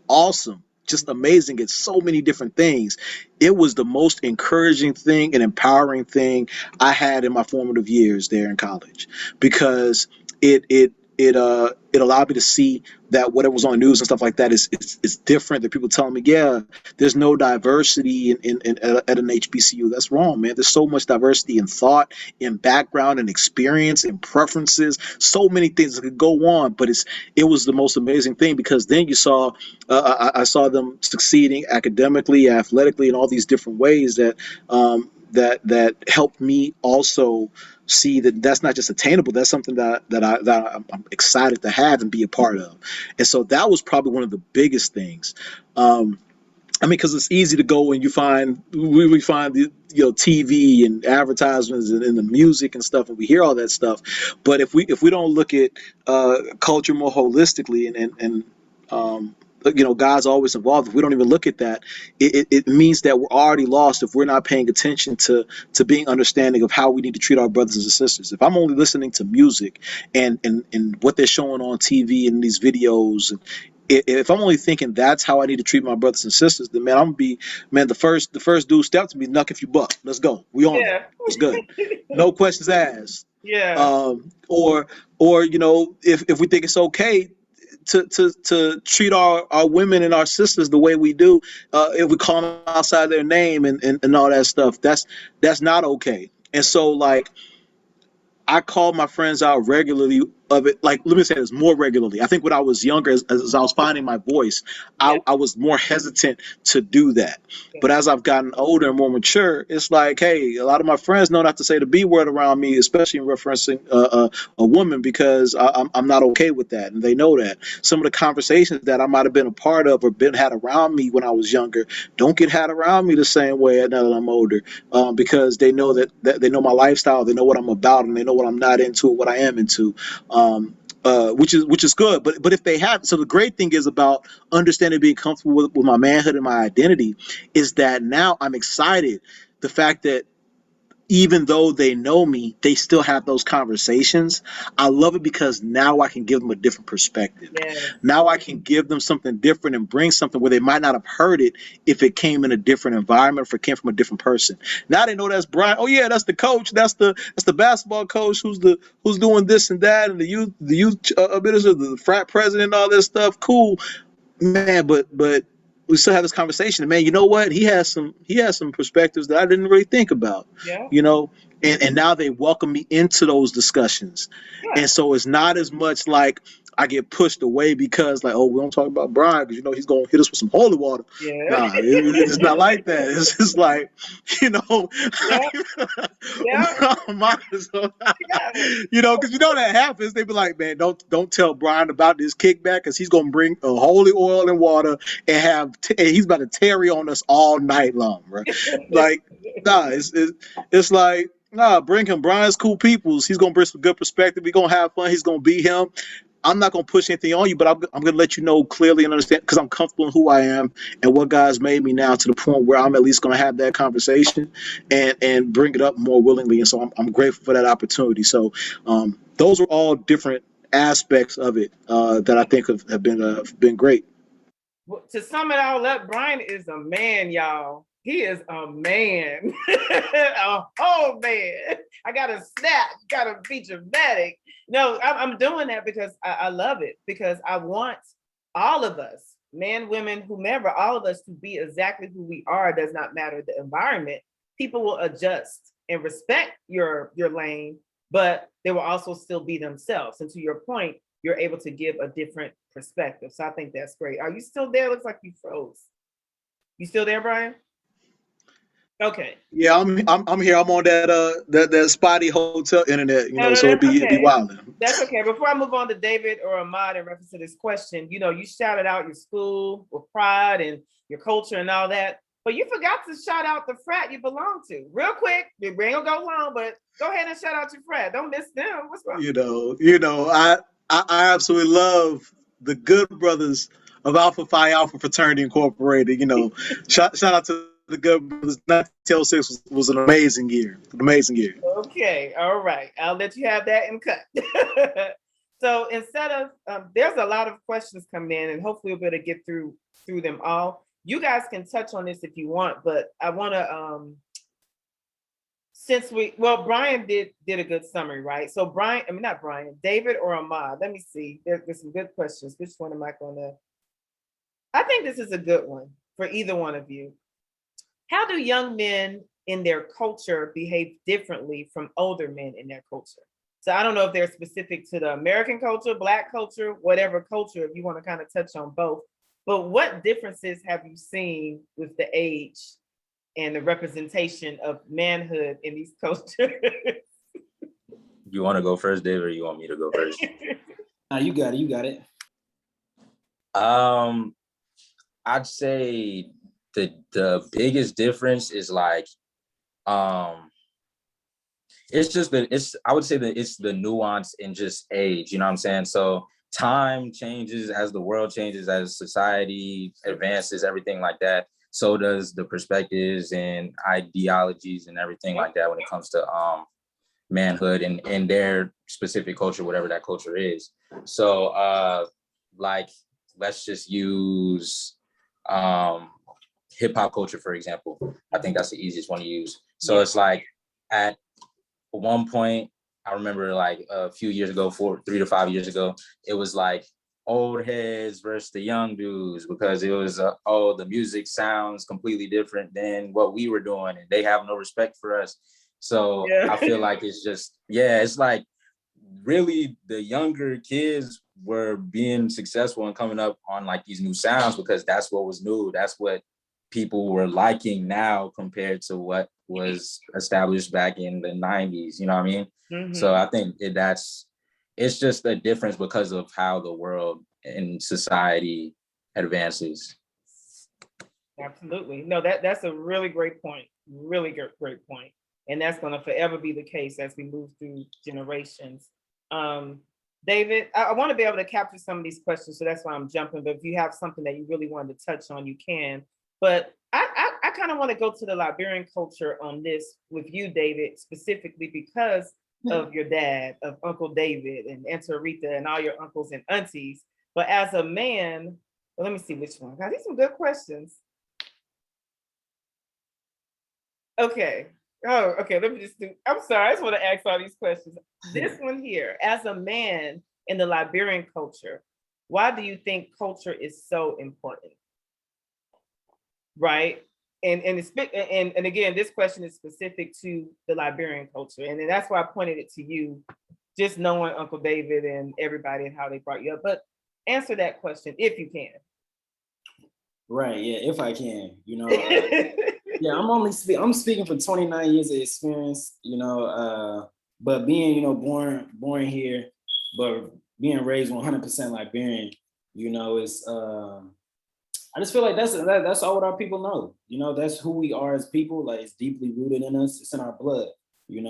awesome. just amazing at so many different things. It was the most encouraging thing and empowering thing I had in my formative years there in college, because it allowed me to see that whatever was on the news and stuff like that is different. That people telling me, yeah, there's no diversity at an HBCU. That's wrong, man. There's so much diversity in thought, in background, and experience, and preferences. So many things that could go on, but it was the most amazing thing, because then you saw I saw them succeeding academically, athletically, in all these different ways that helped me also see that that's not just attainable. That's something I'm excited to have and be a part of. And so that was probably one of the biggest things. I mean, because it's easy to go and we find the TV and advertisements and the music and stuff, and we hear all that stuff. But if we don't look at culture more holistically and God's always involved. If we don't even look at that, it means that we're already lost if we're not paying attention to being understanding of how we need to treat our brothers and sisters. If I'm only listening to music and what they're showing on TV and these videos, if I'm only thinking that's how I need to treat my brothers and sisters, then man, I'm gonna be the first dude step to me, knuck if you buck. Let's go. We on it. It's good. No questions asked. Yeah. Or if we think it's okay to treat our women and our sisters the way we do, if we call them outside their name and all that stuff, that's not okay. And so, like, I call my friends out regularly of it. Like, let me say this, more regularly. I think when I was younger, as I was finding my voice, I was more hesitant to do that. But as I've gotten older and more mature, it's like, hey, a lot of my friends know not to say the B word around me, especially in referencing a woman, because I'm not okay with that, and they know that. Some of the conversations that I might have been a part of or been had around me when I was younger don't get had around me the same way now that I'm older, because they know that they know my lifestyle, they know what I'm about, and they know what I'm not into, what I am into. Which is good, but if they have, so the great thing is about understanding, being comfortable with my manhood and my identity, is that now I'm excited. The fact that even though they know me, they still have those conversations. I love it because now I can give them a different perspective. Yes. Now I can give them something different and bring something where they might not have heard it if it came in a different environment, if it came from a different person. Now they know that's Brian. Oh yeah, that's the coach. That's the basketball coach who's doing this and that, and the youth minister, the frat president, all this stuff. Cool, man. But we still have this conversation, and man, you know what? He has some perspectives that I didn't really think about. Yeah. And now they welcome me into those discussions. Yeah. And so it's not as much like I get pushed away because, like, oh, we don't talk about Brian because he's gonna hit us with some holy water. Yeah. Nah, it's not like that. It's just like, because that happens. They be like, man, don't tell Brian about this kickback because he's gonna bring a holy oil and water and he's about to tarry on us all night long, right? Like, nah, it's like, nah, bring him. Brian's cool peoples. He's gonna bring some good perspective. We're gonna have fun. He's gonna be him. I'm not gonna push anything on you, but I'm gonna let you know clearly and understand, because I'm comfortable in who I am and what God's made me now, to the point where I'm at least gonna have that conversation and bring it up more willingly. And so I'm grateful for that opportunity. So those are all different aspects of it that I think have been great. Well, to sum it all up, Brian is a man, y'all. He is a man, a whole man. I gotta snap, gotta be dramatic. No, I'm doing that because I love it, because I want all of us, men, women, whomever, all of us to be exactly who we are. It does not matter the environment. People will adjust and respect your lane, but they will also still be themselves. And to your point, you're able to give a different perspective. So I think that's great. Are you still there? Looks like you froze. You still there, Brian? Okay. Yeah, I'm here. I'm on that spotty hotel internet, so it'd be wild. That's okay. Before I move on to David or Ahmad in reference to this question, you shouted out your school with pride and your culture and all that, but you forgot to shout out the frat you belong to. Real quick, we ain't gonna go long, but go ahead and shout out your frat. Don't miss them. What's wrong? I absolutely love the good brothers of Alpha Phi Alpha Fraternity Incorporated. Shout out to the good brothers. 1906 was an amazing year. Okay, all right. I'll let you have that in cut. So instead of, there's a lot of questions coming in, and hopefully we'll be able to get through through them all. You guys can touch on this if you want, but I want to Brian did a good summary, right? So not Brian, David or Ahmad. Let me see. There's some good questions. Which one am I gonna? I think this is a good one for either one of you. How do young men in their culture behave differently from older men in their culture? So I don't know if they're specific to the American culture, Black culture, whatever culture, if you want to kind of touch on both. But what differences have you seen with the age and the representation of manhood in these cultures? You want to go first, David, or you want me to go first? You got it. You got it. I'd say the biggest difference is like, I would say that it's the nuance in just age, you know what I'm saying? So time changes as the world changes, as society advances, everything like that. So does the perspectives and ideologies and everything like that when it comes to manhood and their specific culture, whatever that culture is. So like, let's just use hip hop culture, for example. I think that's the easiest one to use. So it's like at one point, I remember like a few years ago, 3 to 5 years ago, it was like old heads versus the young dudes, because it was, the music sounds completely different than what we were doing and they have no respect for us. So I feel like it's just, it's like really the younger kids were being successful and coming up on like these new sounds because that's what was new. That's what people were liking now compared to what was established back in the 90s, you know what I mean? Mm-hmm. So I think it's just a difference because of how the world and society advances. Absolutely. No, that's a really great point. Really great point. And that's going to forever be the case as we move through generations. David, I want to be able to capture some of these questions, so that's why I'm jumping. But if you have something that you really wanted to touch on, you can. But I kind of want to go to the Liberian culture on this with you, David, specifically because of your dad, of Uncle David and Aunt Rita and all your uncles and aunties. But as a man, let me see which one. Now, these are some good questions. Okay. Oh, okay. Let me just I'm sorry. I just want to ask all these questions. This one here, as a man in the Liberian culture, why do you think culture is so important? Right. And again, this question is specific to the Liberian culture. And that's why I pointed it to you, just knowing Uncle David and everybody and how they brought you up. But answer that question if you can. Right. Yeah. If I can, yeah, I'm speaking for 29 years of experience, but being, born here, but being raised 100% Liberian, is, I just feel like that's all what our people know. That's who we are as people. Like, it's deeply rooted in us. It's in our blood.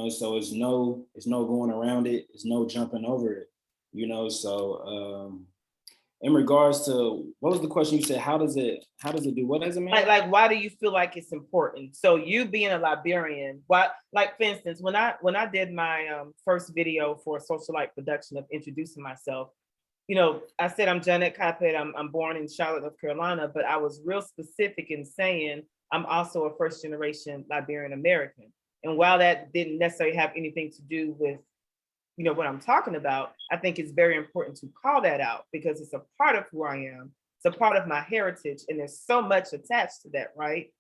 So it's no going around it. It's no jumping over it. So in regards to, what was the question you said? How does it do what as a man? Like why do you feel like it's important? So you being a Liberian, like for instance, when I did my first video for Socialite production of introducing myself, I said I'm Janet Capet, I'm born in Charlotte, North Carolina, but I was real specific in saying I'm also a first generation Liberian American. And while that didn't necessarily have anything to do with what I'm talking about, I think it's very important to call that out because it's a part of who I am. It's a part of my heritage, and there's so much attached to that, right?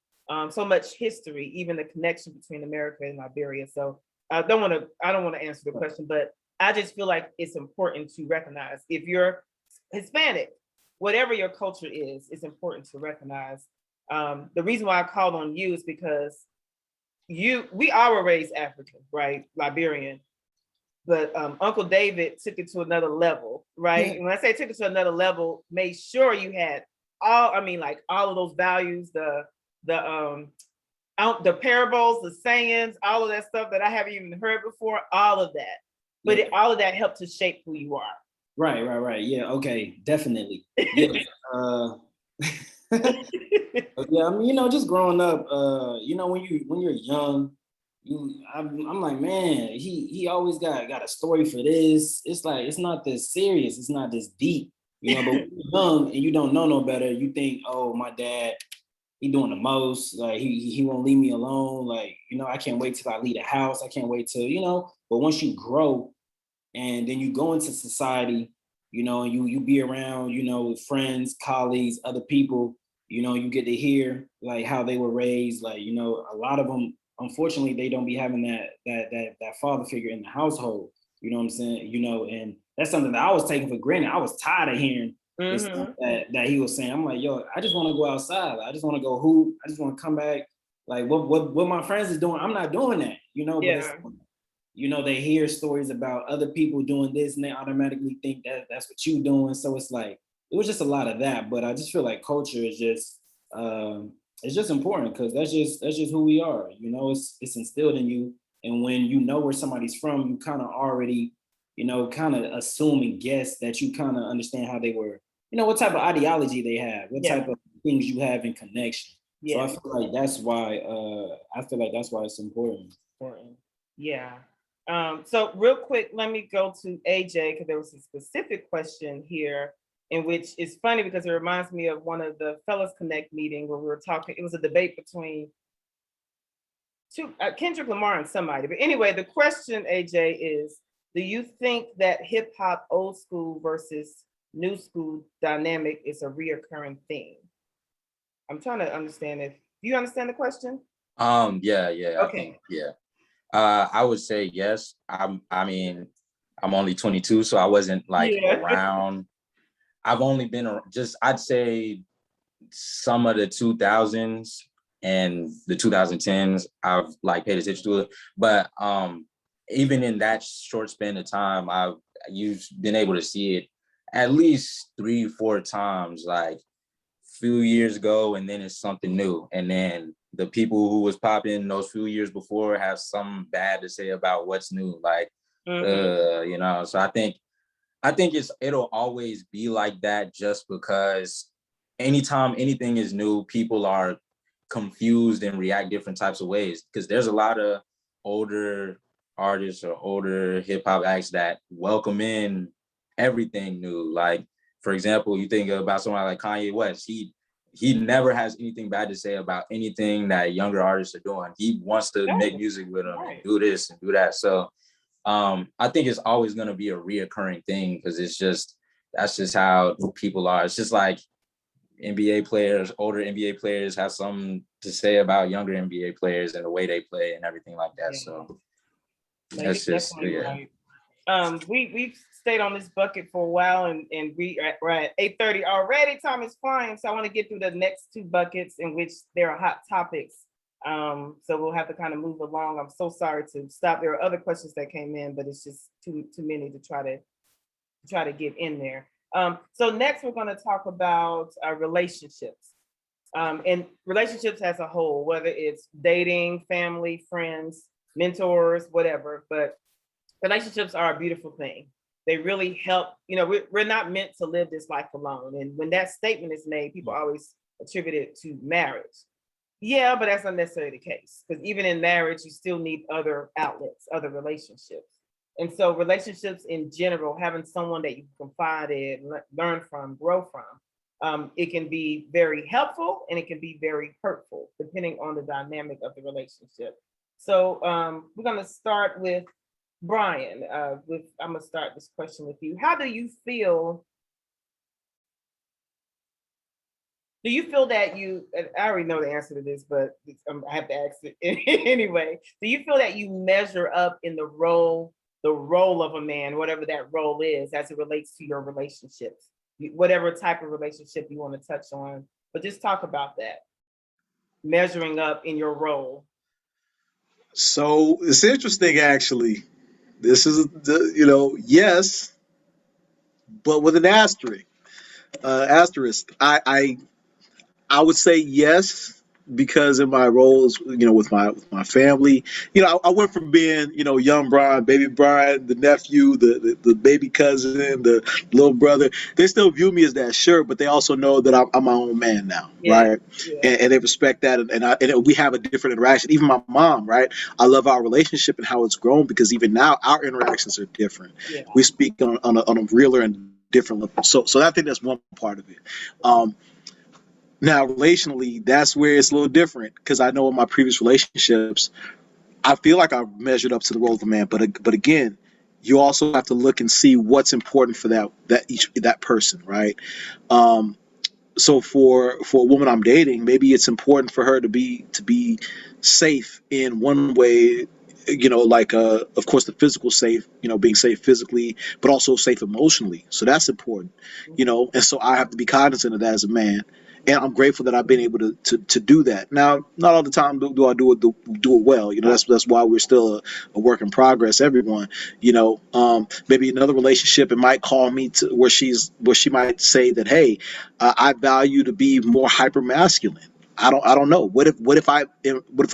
So much history, even the connection between America and Liberia. So I don't want to answer the question, but I just feel like it's important to recognize if you're Hispanic, whatever your culture is, it's important to recognize. The reason why I called on you is because we were raised African, right? Liberian. But Uncle David took it to another level, right? And when I say took it to another level, made sure you had all of those values, the parables, the sayings, all of that stuff that I haven't even heard before, all of that. But all of that helped to shape who you are. Right. Yeah, okay, definitely. Yeah. Yeah, just growing up, when you're young, I'm like, man, he always got a story for this. It's like, it's not this serious, it's not this deep. you know. But when you're young and you don't know no better, you think, oh, my dad, he doing the most. Like he won't leave me alone. Like, you know, I can't wait till I leave the house. I can't wait till, you know. But once you grow and then you go into society, you know, and you be around, you know, friends, colleagues, other people, you know, you get to hear like how they were raised. Like, you know, a lot of them, unfortunately, they don't be having that father figure in the household. You know what I'm saying? You know, and that's something that I was taking for granted. I was tired of hearing the stuff that he was saying. I'm like, yo, I just want to go outside. I just want to go hoop. I just want to come back. Like what my friends is doing, I'm not doing that, you know. But it's, you know, they hear stories about other people doing this and they automatically think that that's what you're doing. So it's like, it was just a lot of that. But I just feel like culture is just, it's just important because that's just who we are. You know, it's instilled in you. And when you know where somebody's from, you kind of already, you know, kind of assume and guess that you kind of understand how they were, you know, what type of ideology they have, what type of things you have in connection. So I feel like that's why, it's important. Yeah. So real quick, let me go to AJ because there was a specific question here in which is funny because it reminds me of one of the Fellas Connect meeting where we were talking. It was a debate between Kendrick Lamar and somebody. But anyway, the question, AJ, is, do you think that hip hop old school versus new school dynamic is a reoccurring theme? I'm trying to understand if, do you understand the question? Yeah. Okay. I think, yeah. I would say yes. I mean, I'm only 22, so I wasn't like around. I've only been I'd say some of the 2000s and the 2010s, I've like paid attention to it. But even in that short span of time, you've been able to see it at least 3-4 times, like few years ago, and then it's something new. And then the people who was popping those few years before have something bad to say about what's new. Like, you know, so I think it'll always be like that just because anytime anything is new, people are confused and react different types of ways. Because there's a lot of older artists or older hip hop acts that welcome in everything new. Like, for example, you think about someone like Kanye West. He never has anything bad to say about anything that younger artists are doing. He wants to make music with them and do this and do that. So I think it's always going to be a reoccurring thing because that's just how people are. It's just like NBA players, older NBA players have something to say about younger NBA players and the way they play and everything like that. So that's just, right. We've stayed on this bucket for a while and we're at 8:30 already. Time is flying. So I want to get through the next two buckets in which there are hot topics. So we'll have to kind of move along. I'm so sorry to stop. There are other questions that came in, but it's just too many to try to get in there. So next we're going to talk about relationships and relationships as a whole, whether it's dating, family, friends, mentors, whatever. But relationships are a beautiful thing. They really help. You know, we're not meant to live this life alone. And when that statement is made, people always attribute it to marriage. Yeah, but that's not necessarily the case because even in marriage, you still need other outlets, other relationships. And so relationships in general, having someone that you can confide in, learn from, grow from, it can be very helpful and it can be very hurtful depending on the dynamic of the relationship. So we're going to start with Brian. I'm going to start this question with you. How do you feel? Do you feel that I already know the answer to this, but I have to ask it anyway. Do you feel that you measure up in the role of a man, whatever that role is, as it relates to your relationships, whatever type of relationship you want to touch on, but just talk about that, measuring up in your role. So it's interesting, actually. This is, yes, but with an asterisk. I would say yes because in my roles, with my family, I went from being, young Brian, baby Brian, the nephew, the baby cousin, the little brother. They still view me as that, sure, but they also know that I'm my own man now, right? Yeah. And they respect that, and we have a different interaction. Even my mom, right? I love our relationship and how it's grown because even now our interactions are different. Yeah. We speak on a realer and different levels. So I think that's one part of it. Now, relationally, that's where it's a little different because I know in my previous relationships, I feel like I measured up to the role of a man. But again, you also have to look and see what's important for that person, right? Um, so for a woman I'm dating, maybe it's important for her to be safe in one way, like of course the physical safe, being safe physically, but also safe emotionally. So that's important, and so I have to be cognizant of that as a man. And I'm grateful that I've been able to do that. Now, not all the time do I do it well. That's why we're still a work in progress. Everyone, maybe another relationship, it might call me to where she might say that, hey, I value to be more hyper masculine. I don't know. What if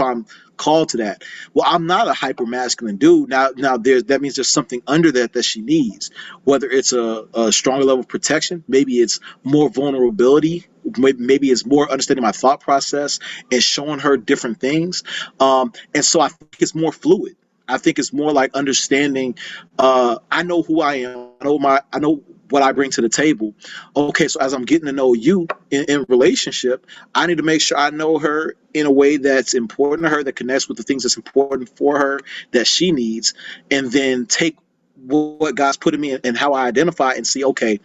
I'm called to that? Well, I'm not a hyper masculine dude. Now that means there's something under that she needs. Whether it's a stronger level of protection, maybe it's more vulnerability, maybe it's more understanding my thought process and showing her different things. And so I think it's more fluid. I think it's more like understanding. I know who I am. I know what I bring to the table. Okay, so as I'm getting to know you in relationship, I need to make sure I know her in a way that's important to her, that connects with the things that's important for her, that she needs, and then take what God's put in me and how I identify and see, okay,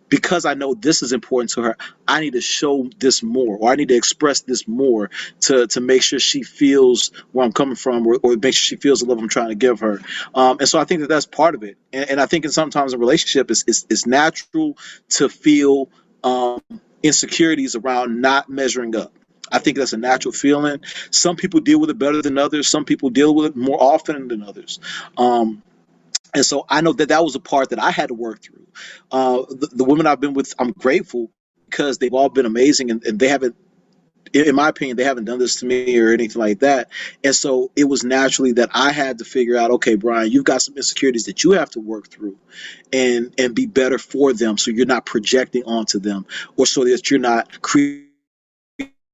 because I know this is important to her, I need to show this more, or I need to express this more to make sure she feels where I'm coming from, or make sure she feels the love I'm trying to give her. And so I think that's part of it. And I think sometimes a relationship is natural to feel insecurities around not measuring up. I think that's a natural feeling. Some people deal with it better than others. Some people deal with it more often than others. And so I know that was a part that I had to work through. The women I've been with, I'm grateful because they've all been amazing, and they haven't, in my opinion, they haven't done this to me or anything like that. And so it was naturally that I had to figure out, okay, Brian, you've got some insecurities that you have to work through and be better for them, so you're not projecting onto them, or so that you're not creating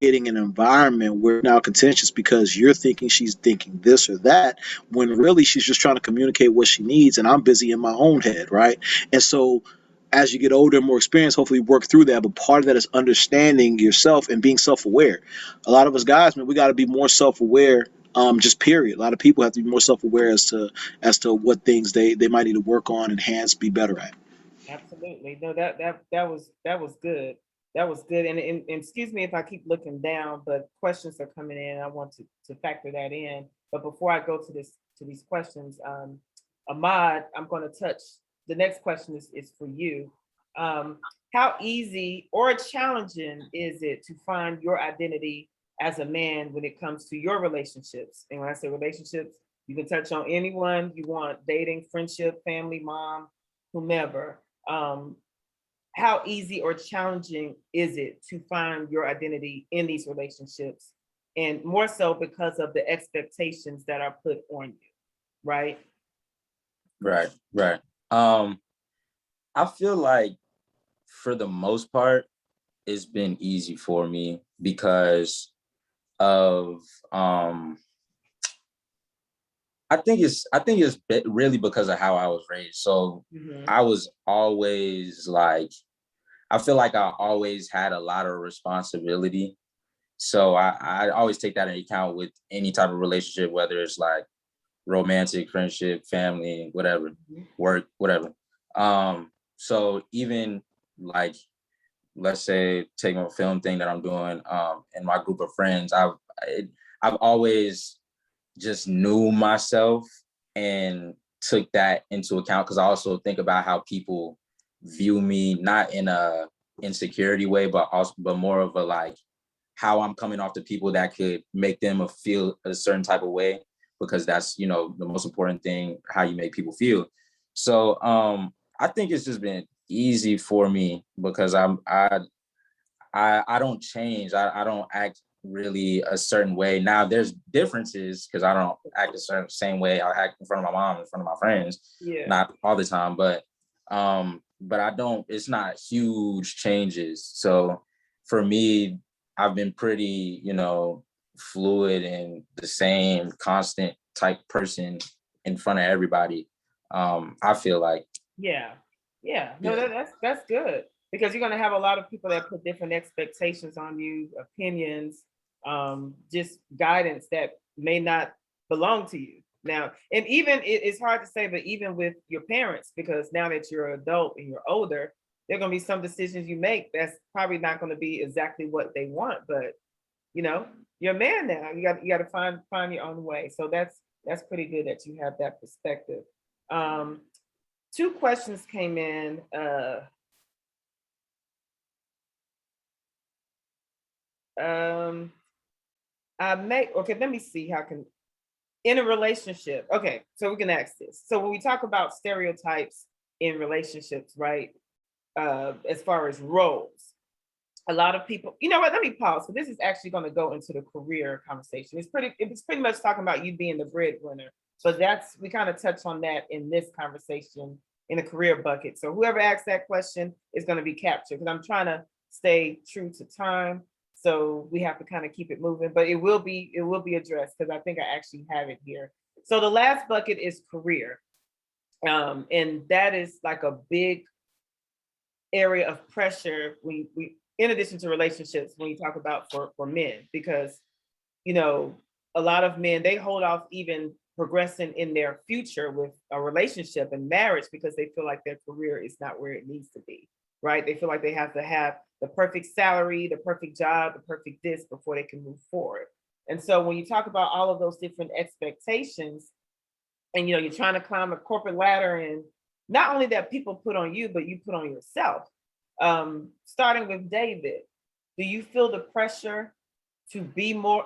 an environment where now contentious because you're thinking she's thinking this or that, when really she's just trying to communicate what she needs, and I'm busy in my own head, right? And so as you get older and more experienced, hopefully you work through that. But part of that is understanding yourself and being self-aware. A lot of us guys, man, we got to be more self-aware. Just period. A lot of people have to be more self-aware as to what things they might need to work on, enhance, be better at. Absolutely. No, that was good. That was good. And excuse me if I keep looking down, but questions are coming in. I want to factor that in. But before I go to these questions, Ahmad, I'm going to touch. The next question is for you. How easy or challenging is it to find your identity as a man when it comes to your relationships? And when I say relationships, you can touch on anyone you want: dating, friendship, family, mom, whomever. How easy or challenging is it to find your identity in these relationships, and more so because of the expectations that are put on you, right? Right. I feel like for the most part, it's been easy for me because of I think it's really because of how I was raised. So I was always like, I feel like I always had a lot of responsibility. So I always take that into account with any type of relationship, whether it's like romantic, friendship, family, whatever, work, whatever. So even like, let's say take a film thing that I'm doing, in my group of friends, I've always just knew myself and took that into account, because I also think about how people view me, not in a insecurity way, but more of a like how I'm coming off to people that could make them feel a certain type of way, because that's, the most important thing, how you make people feel. So I think it's just been easy for me because I don't change. I don't act really a certain way. Now there's differences because I don't act the same way I act in front of my mom, in front of my friends. Yeah. Not all the time, but I don't, it's not huge changes. So for me, I've been pretty, fluid and the same constant type person in front of everybody. I feel like. Yeah. Yeah, no, Yeah. that's good because you're gonna have a lot of people that put different expectations on you, opinions, just guidance that may not belong to you. Now, and even it's hard to say, but even with your parents, because now that you're an adult and you're older, there are gonna be some decisions you make that's probably not gonna be exactly what they want, but you know, you're a man now. You got to find your own way. So that's pretty good that you have that perspective. Um, two questions came in. Um, I may okay. Let me see how can in a relationship. Okay, so we can ask this. So when we talk about stereotypes in relationships, right? As far as roles, a lot of people. You know what? Let me pause. So this is actually going to go into the career conversation. It's pretty much talking about you being the breadwinner. So that's we kind of touch on that in this conversation in the career bucket. So whoever asks that question is going to be captured because I'm trying to stay true to time. So we have to kind of keep it moving, but it will be addressed because I think I actually have it here. So the last bucket is career. And that is like a big area of pressure when we in addition to relationships when you talk about for men because you know a lot of men they hold off even progressing in their future with a relationship and marriage because they feel like their career is not where it needs to be, right? They feel like they have to have the perfect salary, the perfect job, the perfect this before they can move forward. And so when you talk about all of those different expectations and you're trying to climb a corporate ladder and not only that people put on you but you put on yourself. Starting with David, do you feel the pressure to be more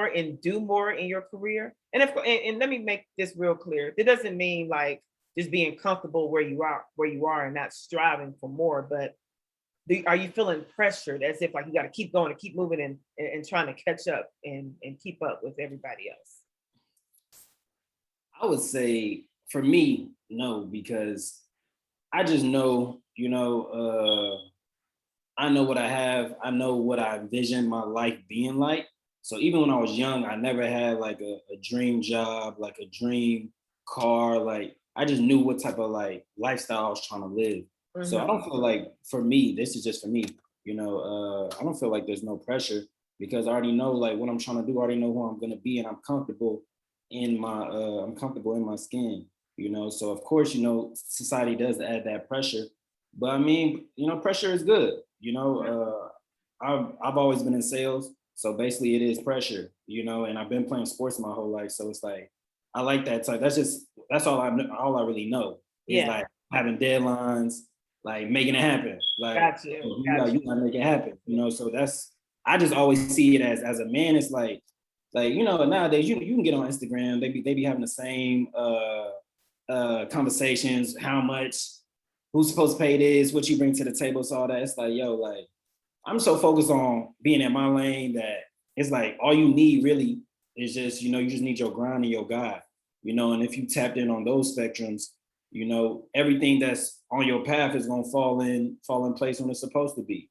and do more in your career? And let me make this real clear, it doesn't mean like just being comfortable where you are and not striving for more, but are you feeling pressured as if like you got to keep going and keep moving and trying to catch up and keep up with everybody else? I would say for me, no, because I just know, I know what I have. I know what I envision my life being like. So even when I was young, I never had like a dream job, like a dream car. Like I just knew what type of like lifestyle I was trying to live. So I Mm-hmm. don't feel like for me, this is just for me, I don't feel like there's no pressure because I already know like what I'm trying to do. I already know who I'm gonna be and I'm comfortable in my skin, So of course, society does add that pressure. But I mean, pressure is good. I've always been in sales, so basically it is pressure, and I've been playing sports my whole life, so it's like I like that type. That's all I really know is Yeah, like having deadlines, like making it happen. Like got you, you gotta make it happen, So that's I just always see it as a man. It's like nowadays you can get on Instagram. They be having the same conversations. How much? Who's supposed to pay this? What you bring to the table? So all that. It's like like I'm so focused on being in my lane that it's like all you need really is just you just need your grind and your God. And if you tapped in on those spectrums, everything that's on your path is gonna fall in place when it's supposed to be.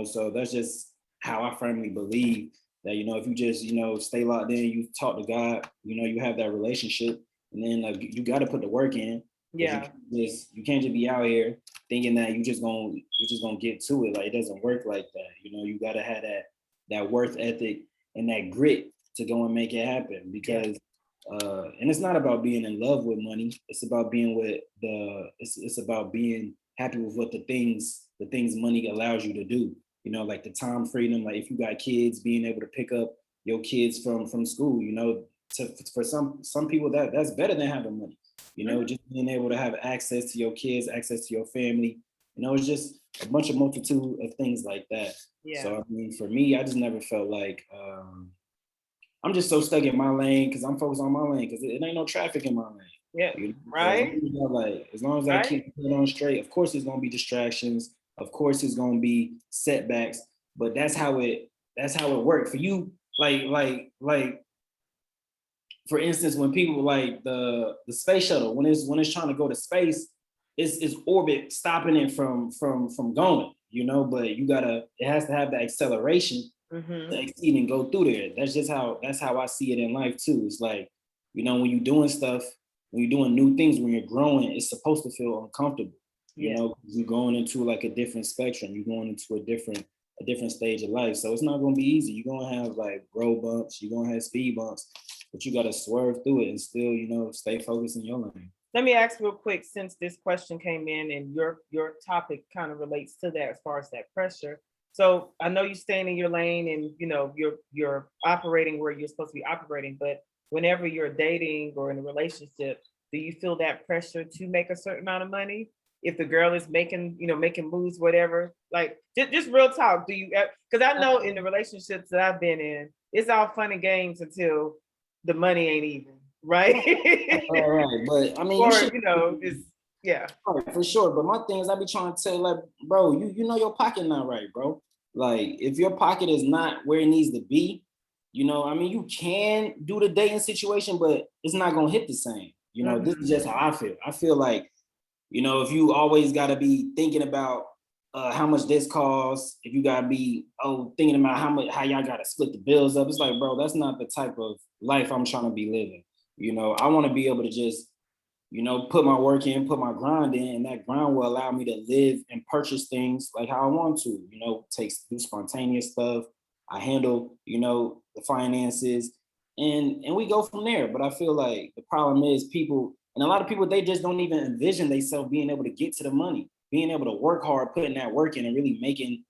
So that's just how I firmly believe that if you just stay locked in, you talk to God, you have that relationship, and then like you got to put the work in. yeah, You can't just be out here thinking that you just gonna get to it. Like it doesn't work like that. You got to have that worth ethic and that grit to go and make it happen because. And it's not about being in love with money. It's about being with it's about being happy with what the things money allows you to do. Like the time freedom. Like if you got kids, being able to pick up your kids from school. For some people that's better than having money. Mhm. Just being able to have access to your kids, access to your family. It's just a multitude of things like that. Yeah, So I mean, for me, I just never felt like I'm just so stuck in my lane because I'm focused on my lane because it ain't no traffic in my lane. yeah, So right, as long as I right. keep it on straight, of course there's gonna be distractions. Of course there's gonna be setbacks, but that's how it worked for you. Like for instance, when people like the space shuttle when it's trying to go to space, it's orbit stopping it from going. But it has to have the acceleration Mm-hmm. to exceed and go through there. That's how I see it in life too. It's like, when you're doing stuff, when you're doing new things, when you're growing, it's supposed to feel uncomfortable. You know, you're going into like a different spectrum. You're going into a different stage of life. So it's not going to be easy. You're going to have like road bumps. You're going to have speed bumps, but you got to swerve through it and still, you know, stay focused in your lane. Let me ask real quick, since this question came in and your topic kind of relates to that as far as that pressure. So I know you're staying in your lane and you know you're operating where you're supposed to be operating, but whenever you're dating or in a relationship, do you feel that pressure to make a certain amount of money? If the girl is making moves, whatever, like just real talk. Do you? Because I know in the relationships that I've been in, it's all fun and games until the money ain't even, right? All right, but I mean, or it's yeah. Right, for sure. But my thing is, I be trying to tell you, like, bro, you know your pocket not right, bro. Like, if your pocket is not where it needs to be, you know, I mean, you can do the dating situation, but it's not gonna hit the same. You know, this is just how I feel. I feel like, you know, if you always gotta be thinking about how much this costs, if you gotta be thinking about how y'all gotta split the bills up, it's like, bro, that's not the type of life I'm trying to be living. You know, I want to be able to just, you know, put my work in, put my grind in, and that grind will allow me to live and purchase things like how I want to, you know, do spontaneous stuff. I handle, you know, the finances and we go from there. But I feel like the problem is people, and a lot of people, they just don't even envision themselves being able to get to the money, being able to work hard, putting that work in and really making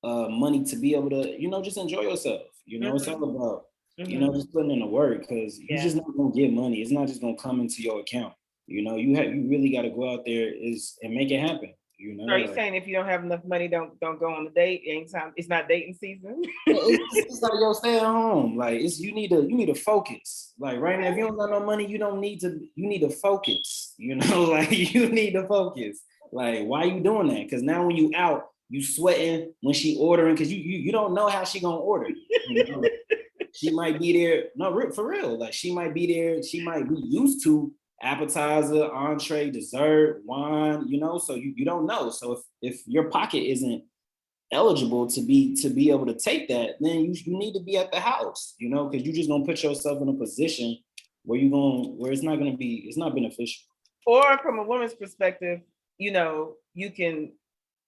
money to be able to, you know, just enjoy yourself. You know, it's all about, you know, just putting in the work, because you're just not gonna get money. It's not just gonna come into your account. You know, you really got to go out there and make it happen. You know, are you saying if you don't have enough money, don't go on the date? Anytime it's not dating season. it's like, yo, stay at home. Like, you need to focus. Like right now, if you don't got no money, you need to focus. You know, like you need to focus. Like, why are you doing that? Because now when you out, you sweating when she ordering, because you don't know how she gonna order. You know? She might be there. No, for real. Like she might be there. She might be used to appetizer, entree, dessert, wine, you know, so you don't know. So if your pocket isn't eligible to be able to take that, then you need to be at the house, you know, because you're just gonna put yourself in a position where it's not beneficial. Or from a woman's perspective, you know, you can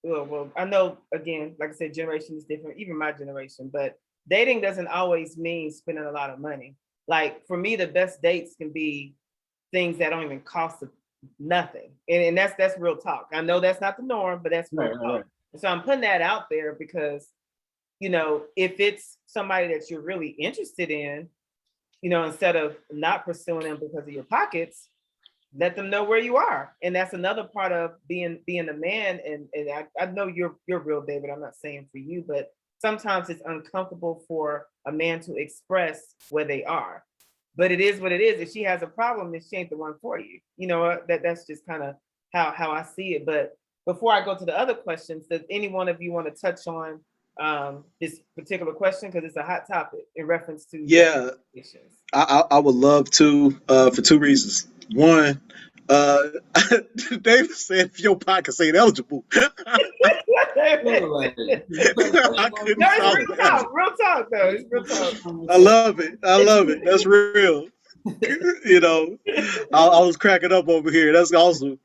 well, I know again, like I said, generation is different, even my generation, but dating doesn't always mean spending a lot of money. Like for me, the best dates can be things that don't even cost nothing. And that's real talk. I know that's not the norm, but that's real talk. Right. So I'm putting that out there because, you know, if it's somebody that you're really interested in, you know, instead of not pursuing them because of your pockets, let them know where you are. And that's another part of being a man. And I know you're real, David. I'm not saying for you, but sometimes it's uncomfortable for a man to express where they are. But it is what it is. If she has a problem, then she ain't the one for you. You know, that's just kind of how I see it. But before I go to the other questions, does any one of you want to touch on this particular question? Because it's a hot topic in reference to issues. I would love to for two reasons. One, David said if your pockets ain't eligible. Real talk though. It's real talk. I love it. That's real. You know, I was cracking up over here. That's awesome.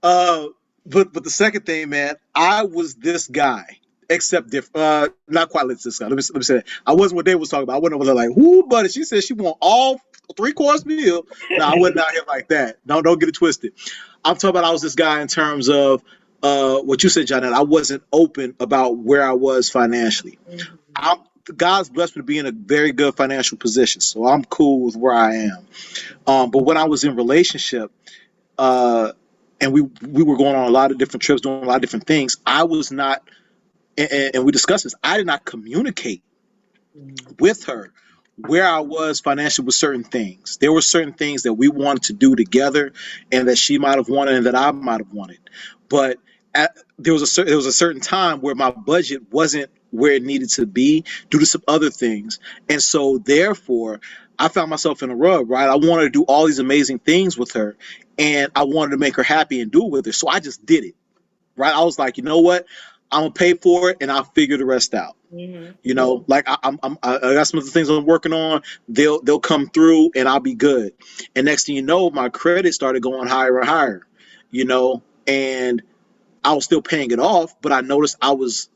But the second thing, man, I was this guy, except different. Not quite like this guy. Let me say that. I wasn't what Dave was talking about. I wasn't over there like, whoo, buddy. She said she want all 3-course meal. No, I wasn't out here like that. Don't get it twisted. I'm talking about I was this guy in terms of what you said, John. I wasn't open about where I was financially. God's blessed me to be in a very good financial position, so I'm cool with where I am. But when I was in relationship, and we were going on a lot of different trips, doing a lot of different things, I was not, and we discussed this, I did not communicate with her where I was financially with certain things. There were certain things that we wanted to do together and that she might have wanted and that I might have wanted. But there was a certain time where my budget wasn't where it needed to be due to some other things. And so therefore, I found myself in a rub, right? I wanted to do all these amazing things with her and I wanted to make her happy and do it with her. So I just did it, right? I was like, you know what? I'm gonna pay for it and I'll figure the rest out. You know, like I got some of the things I'm working on. They'll come through and I'll be good. And next thing you know, my credit started going higher and higher, you know, and I was still paying it off, but I noticed I was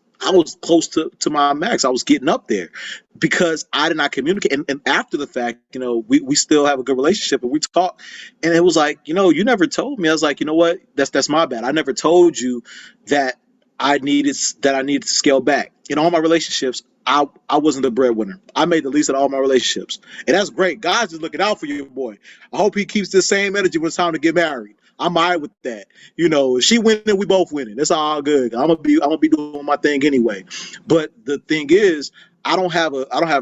close to my max. I was getting up there because I did not communicate. And after the fact, we still have a good relationship and we talk. And it was like, you never told me. I was like, you know what? That's my bad. I never told you that I needed to scale back. In all my relationships, I wasn't the breadwinner. I made the least in all my relationships. And that's great. God's just looking out for you, boy. I hope he keeps the same energy when it's time to get married. I'm all right with that. If she winning, we both winning. That's all good. I'm gonna be doing my thing anyway. But the thing is, I don't have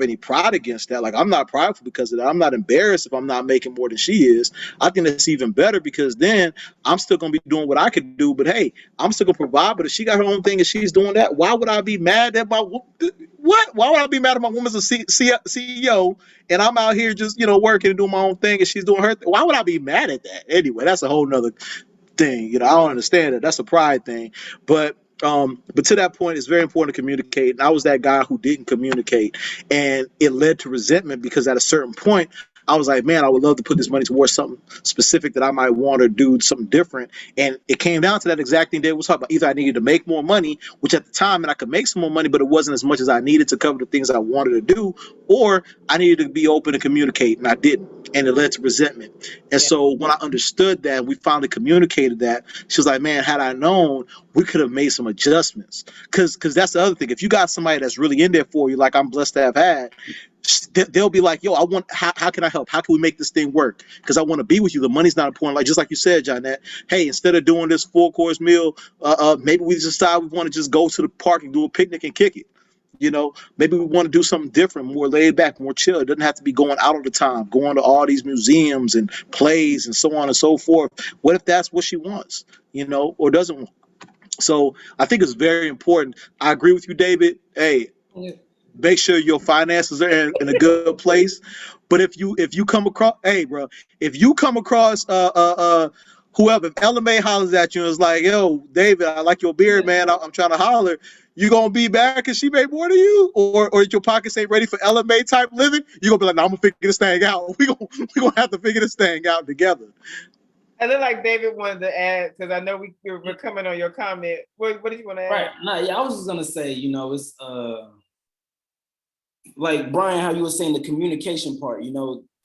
any pride against that. Like, I'm not prideful because of that. I'm not embarrassed if I'm not making more than she is. I think that's even better because then I'm still gonna be doing what I could do. But hey, I'm still gonna provide. But if she got her own thing and she's doing that, why would I be mad at my what? Why would I be mad at my woman's a CEO and I'm out here just working and doing my own thing and she's doing her thing? Why would I be mad at that? Anyway, that's a whole nother thing. I don't understand it. That's a pride thing. But to that point, it's very important to communicate. And I was that guy who didn't communicate, and it led to resentment because at a certain point, I was like, man, I would love to put this money towards something specific that I might want to do something different. And it came down to that exact thing Dave was talking about. Either I needed to make more money, which at the time, and I could make some more money, but it wasn't as much as I needed to cover the things I wanted to do, or I needed to be open and communicate, and I didn't. And it led to resentment. And so when I understood that, we finally communicated that, she was like, man, had I known, we could have made some adjustments. Because that's the other thing. If you got somebody that's really in there for you, like I'm blessed to have had, they'll be like, yo, how can I help? How can we make this thing work? Because I want to be with you. The money's not important. Like, just like you said, Johnette, hey, instead of doing this full course meal, maybe we decide we want to just go to the park and do a picnic and kick it. Maybe we want to do something different, more laid back, more chill. It doesn't have to be going out all the time, going to all these museums and plays and so on and so forth. What if that's what she wants, or doesn't want? So I think it's very important. I agree with you, David. Hey, make sure your finances are in a good place. But if you come across, hey, bro, if you come across whoever, if Ella May hollers at you and is like, yo, David, I like your beard, man. I'm trying to holler. You gonna be back because she made more than you, or your pockets ain't ready for Ella May type living? You gonna be like, no, I'm gonna figure this thing out. We gonna have to figure this thing out together. I look like David wanted to add, because I know we're coming on your comment. What did you want to add? Right. No, yeah, I was just gonna say, it's like Brian, how you were saying the communication part.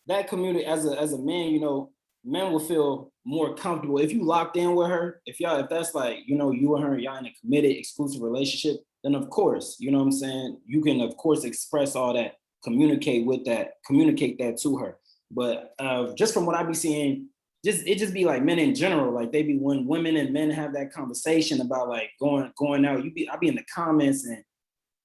That community as a man, men will feel more comfortable if you locked in with her. If that's like, you and her, y'all in a committed, exclusive relationship, then of course, you know what I'm saying, you can of course express all that, communicate that to her. But just from what I be seeing, it just be like men in general, like they be, when women and men have that conversation about like going out, I be in the comments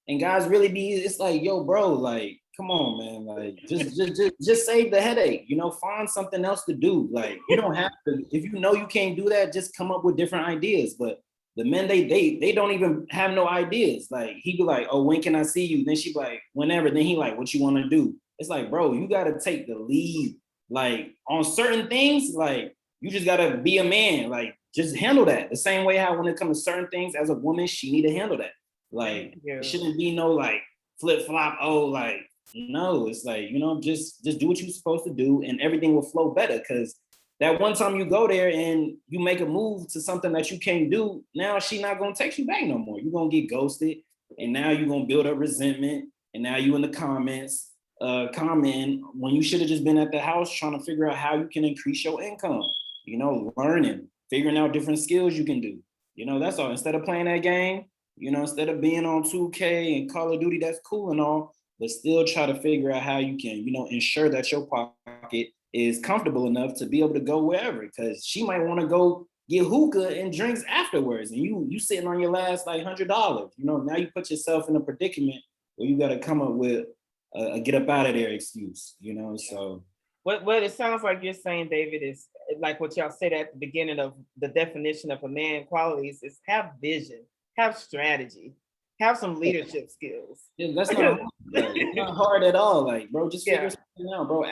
and guys really be, it's like, yo, bro, like, come on, man, like just save the headache, find something else to do. Like, you don't have to, if you can't do that, just come up with different ideas. But the men, they don't even have no ideas. Like, he be like, oh, when can I see you? Then she be like, whenever. Then he like, what you want to do? It's like, bro, you got to take the lead. Like, on certain things, like, you just got to be a man. Like, just handle that. The same way how when it comes to certain things, as a woman, she need to handle that. Like, It shouldn't be no, like, flip-flop, oh, like, no. It's like, just do what you're supposed to do and everything will flow better. Because that one time you go there and you make a move to something that you can't do, now she not going to text you back no more. You're going to get ghosted, and now you're going to build up resentment, and now you in the comments, comment when you should have just been at the house trying to figure out how you can increase your income, learning, figuring out different skills you can do. That's all. Instead of playing that game, instead of being on 2K and Call of Duty, that's cool and all, but still try to figure out how you can, ensure that your pocket is comfortable enough to be able to go wherever, because she might want to go get hookah and drinks afterwards, and you sitting on your last like $100. Now you put yourself in a predicament where you got to come up with a get up out of there excuse, so. What it sounds like you're saying, David, is like what y'all said at the beginning of the definition of a man qualities is have vision, have strategy, have some leadership skills. Yeah, that's not hard. It's not hard at all. Like, bro, just figure something out, bro.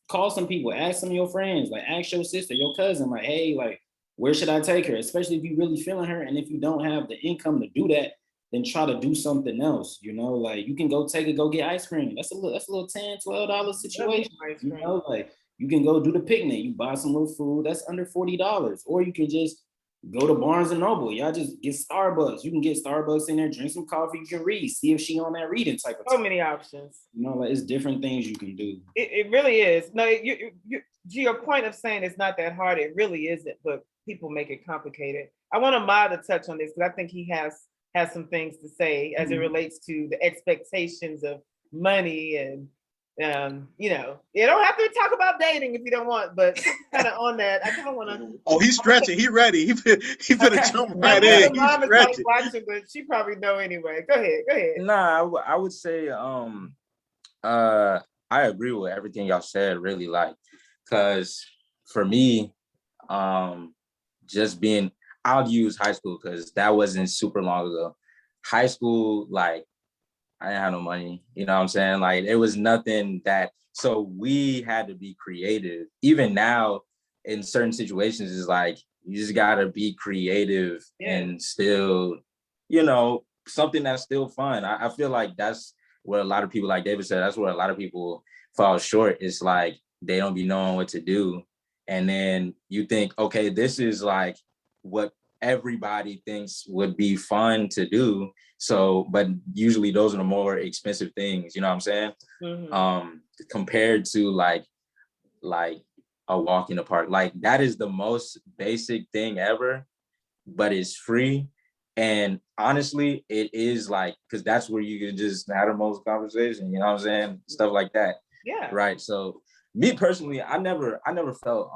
Call some people, ask some of your friends, like ask your sister, your cousin, like, hey, like, where should I take her? Especially if you really feeling her. And if you don't have the income to do that, then try to do something else, like you can go get ice cream. That's a little $10, $12 situation. Like you can go do the picnic, you buy some little food, that's under $40. Or you can just, go to Barnes and Noble. Y'all just get Starbucks. You can get Starbucks in there, drink some coffee, you can read, see if she on that reading type of So time. many options. You know, like it's different things you can do. It really is. No, you to your point of saying it's not that hard, it really isn't, but people make it complicated. I want Ahmad to touch on this because I think he has some things to say as it relates to the expectations of money and you know, you don't have to talk about dating if you don't want, but kind of on that. I kind of want to. Oh, he's stretching. He ready. He finna jump right I in. know He's Mom is probably stretching. watching, but she probably know anyway. Go ahead. Nah, I would say I agree with everything y'all said, really, like, because for me, just being, I'll use high school because that wasn't super long ago. High school, like, I didn't have no money, you know what I'm saying? Like, it was nothing that, so we had to be creative. Even now, in certain situations, it's like, you just gotta be creative and still, you know, something that's still fun. I feel like that's where a lot of people, like David said, that's where a lot of people fall short. It's like, they don't be knowing what to do. And then you think, okay, this is like what everybody thinks would be fun to do. So, but usually those are the more expensive things, you know what I'm saying? Mm-hmm. Compared to like a walk in the park. Like that is the most basic thing ever, but it's free. And honestly, it is like, because that's where you can just have the most conversation, you know what I'm saying? Stuff like that. Yeah. Right. So me personally, I never felt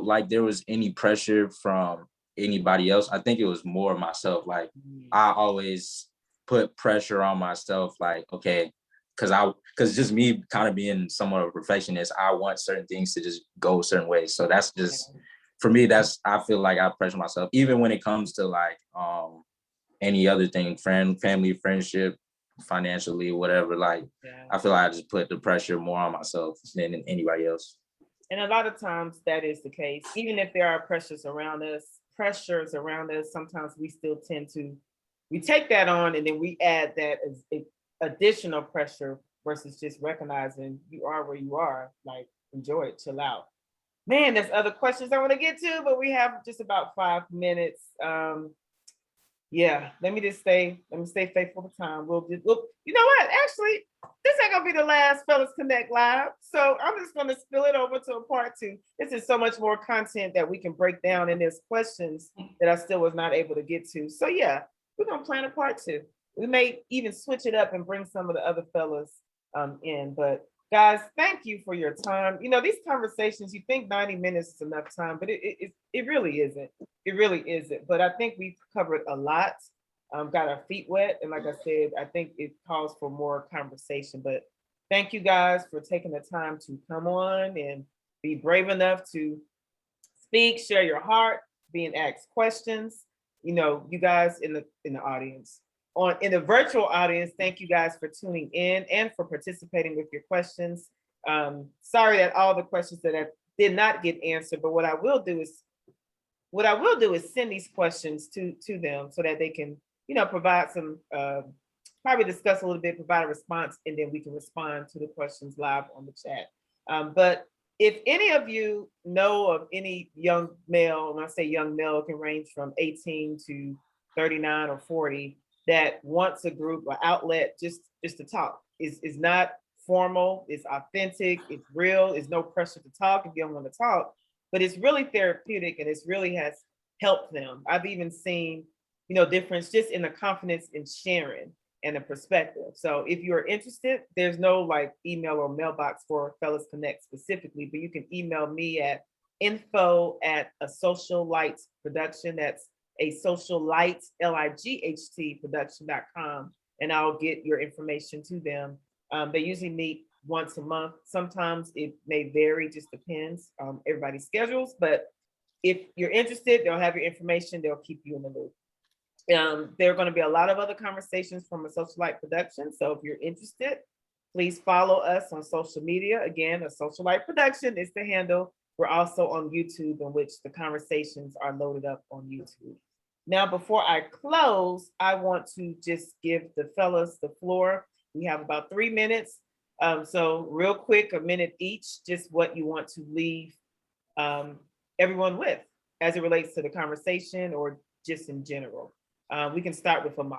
like there was any pressure from anybody else. I think it was more myself. Like I always put pressure on myself, like, okay, because just me kind of being somewhat of a perfectionist, I want certain things to just go certain ways. So that's just, for me, I feel like I pressure myself, even when it comes to like any other thing, family, friendship, financially, whatever. Like I feel like I just put the pressure more on myself than anybody else. And a lot of times that is the case. Even if there are pressures around us, sometimes we still tend to, we take that on and then we add that as additional pressure versus just recognizing you are where you are, like enjoy it, chill out. Man, there's other questions I want to get to, but we have just about 5 minutes. Yeah, let me stay faithful to time. We'll, you know what? Actually, this ain't gonna be the last Fellas Connect Live. So I'm just gonna spill it over to a part 2. This is so much more content that we can break down, and there's questions that I still was not able to get to. So yeah, we're gonna plan a part 2. We may even switch it up and bring some of the other fellas in. But guys, thank you for your time. You know, these conversations, you think 90 minutes is enough time, but it really isn't. It really isn't. But I think we've covered a lot, got our feet wet. And like I said, I think it calls for more conversation. But thank you guys for taking the time to come on and be brave enough to speak, share your heart, being asked questions. You know, you guys in the audience. In the virtual audience, thank you guys for tuning in and for participating with your questions. Sorry that all the questions that I did not get answered, but what I will do is send these questions to them so that they can, you know, provide some, probably discuss a little bit, provide a response, and then we can respond to the questions live on the chat. But if any of you know of any young male, when I say young male, it can range from 18 to 39 or 40, that wants a group or outlet just to talk. Is not formal, it's authentic, it's real, it's no pressure to talk if you don't want to talk, but it's really therapeutic and it's really has helped them. I've even seen, you know, difference just in the confidence in sharing and the perspective. So if you're interested, there's no like email or mailbox for Fellas Connect specifically, but you can email me at info@asociallight production. That's a social light, LIGHT production.com, and I'll get your information to them. They usually meet once a month. Sometimes it may vary, just depends on everybody's schedules. But if you're interested, they'll have your information. They'll keep you in the loop. There are going to be a lot of other conversations from a social light production. So if you're interested, please follow us on social media. Again, a social light production is the handle. We're also on YouTube, in which the conversations are loaded up on YouTube. Now, before I close, I want to just give the fellas the floor. We have about 3 minutes. So real quick, a minute each, just what you want to leave everyone with as it relates to the conversation or just in general? We can start with Ahmad.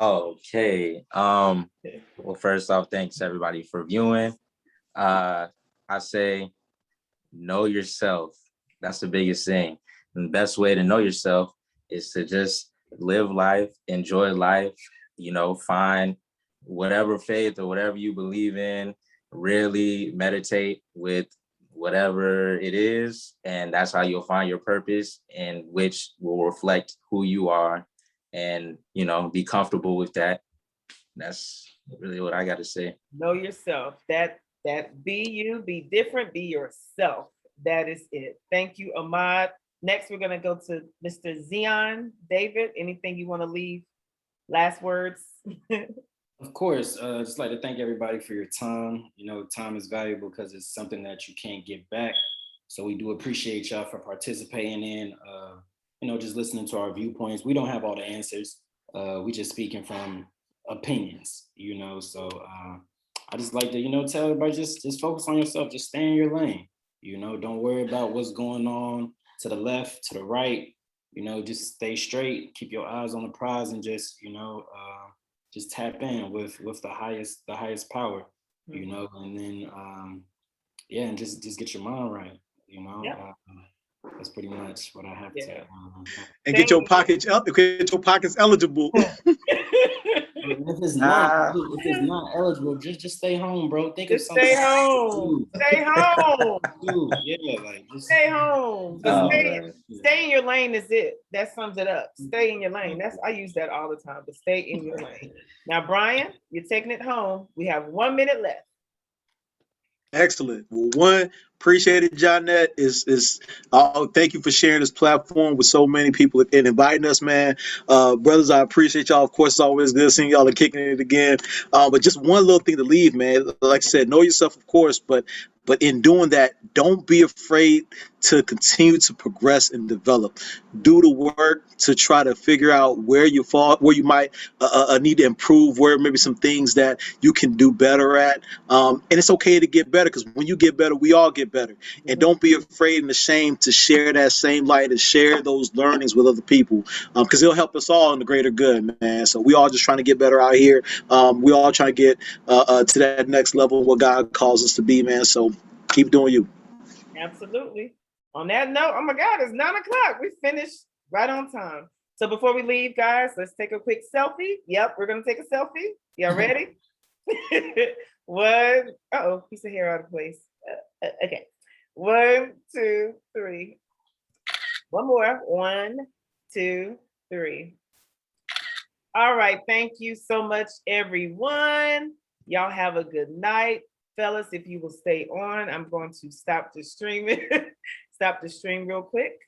Okay. Well, first off, thanks everybody for viewing. I say know yourself. That's the biggest thing. And the best way to know yourself is to just live life, enjoy life, find whatever faith or whatever you believe in, really meditate with whatever it is. And that's how you'll find your purpose, and which will reflect who you are, and, be comfortable with that. That's really what I got to say. Know yourself. That be you, be different, be yourself. That is it. Thank you, Ahmad. Next, we're gonna go to Mr. Zion. David, anything you want to leave? Last words. Of course, just like to thank everybody for your time. Time is valuable because it's something that you can't get back. So we do appreciate y'all for participating in, just listening to our viewpoints. We don't have all the answers. We just speaking from opinions, So I just like to, tell everybody, just focus on yourself. Just stay in your lane. Don't worry about what's going on to the left, to the right. Just stay straight. Keep your eyes on the prize, and just tap in with the highest power. And then and just get your mind right. Yeah. That's pretty much what I have to. And get your pockets eligible. If it's not eligible, just stay home, bro. Think of something. Stay home. Stay home. Just stay home. Stay in your lane is it. That sums it up. Stay in your lane. I use that all the time, but stay in your lane. Now, Brian, you're taking it home. We have 1 minute left. Excellent. Well, appreciate it, Johnette. Thank you for sharing this platform with so many people and inviting us, man. Brothers, I appreciate y'all. Of course, it's always good seeing y'all and kicking it again. But just one little thing to leave, man. Like I said, know yourself, of course, but in doing that, don't be afraid to continue to progress and develop. Do the work to try to figure out where you fall, where you might need to improve, where maybe some things that you can do better at. And it's okay to get better, because when you get better, we all get better. And don't be afraid and ashamed to share that same light and share those learnings with other people, because it'll help us all in the greater good, man. So we all just trying to get better out here. We all trying to get to that next level of what God calls us to be, man. So keep doing you. Absolutely. On that note, oh my God, it's 9 o'clock. We finished right on time. So before we leave, guys, let's take a quick selfie. Yep, we're gonna take a selfie. Y'all ready? One. Uh-oh, piece of hair out of place. Okay. 1, 2, 3. One more. 1, 2, 3. All right. Thank you so much, everyone. Y'all have a good night. Fellas, if you will stay on, I'm going to stop the stream. Stop the stream real quick.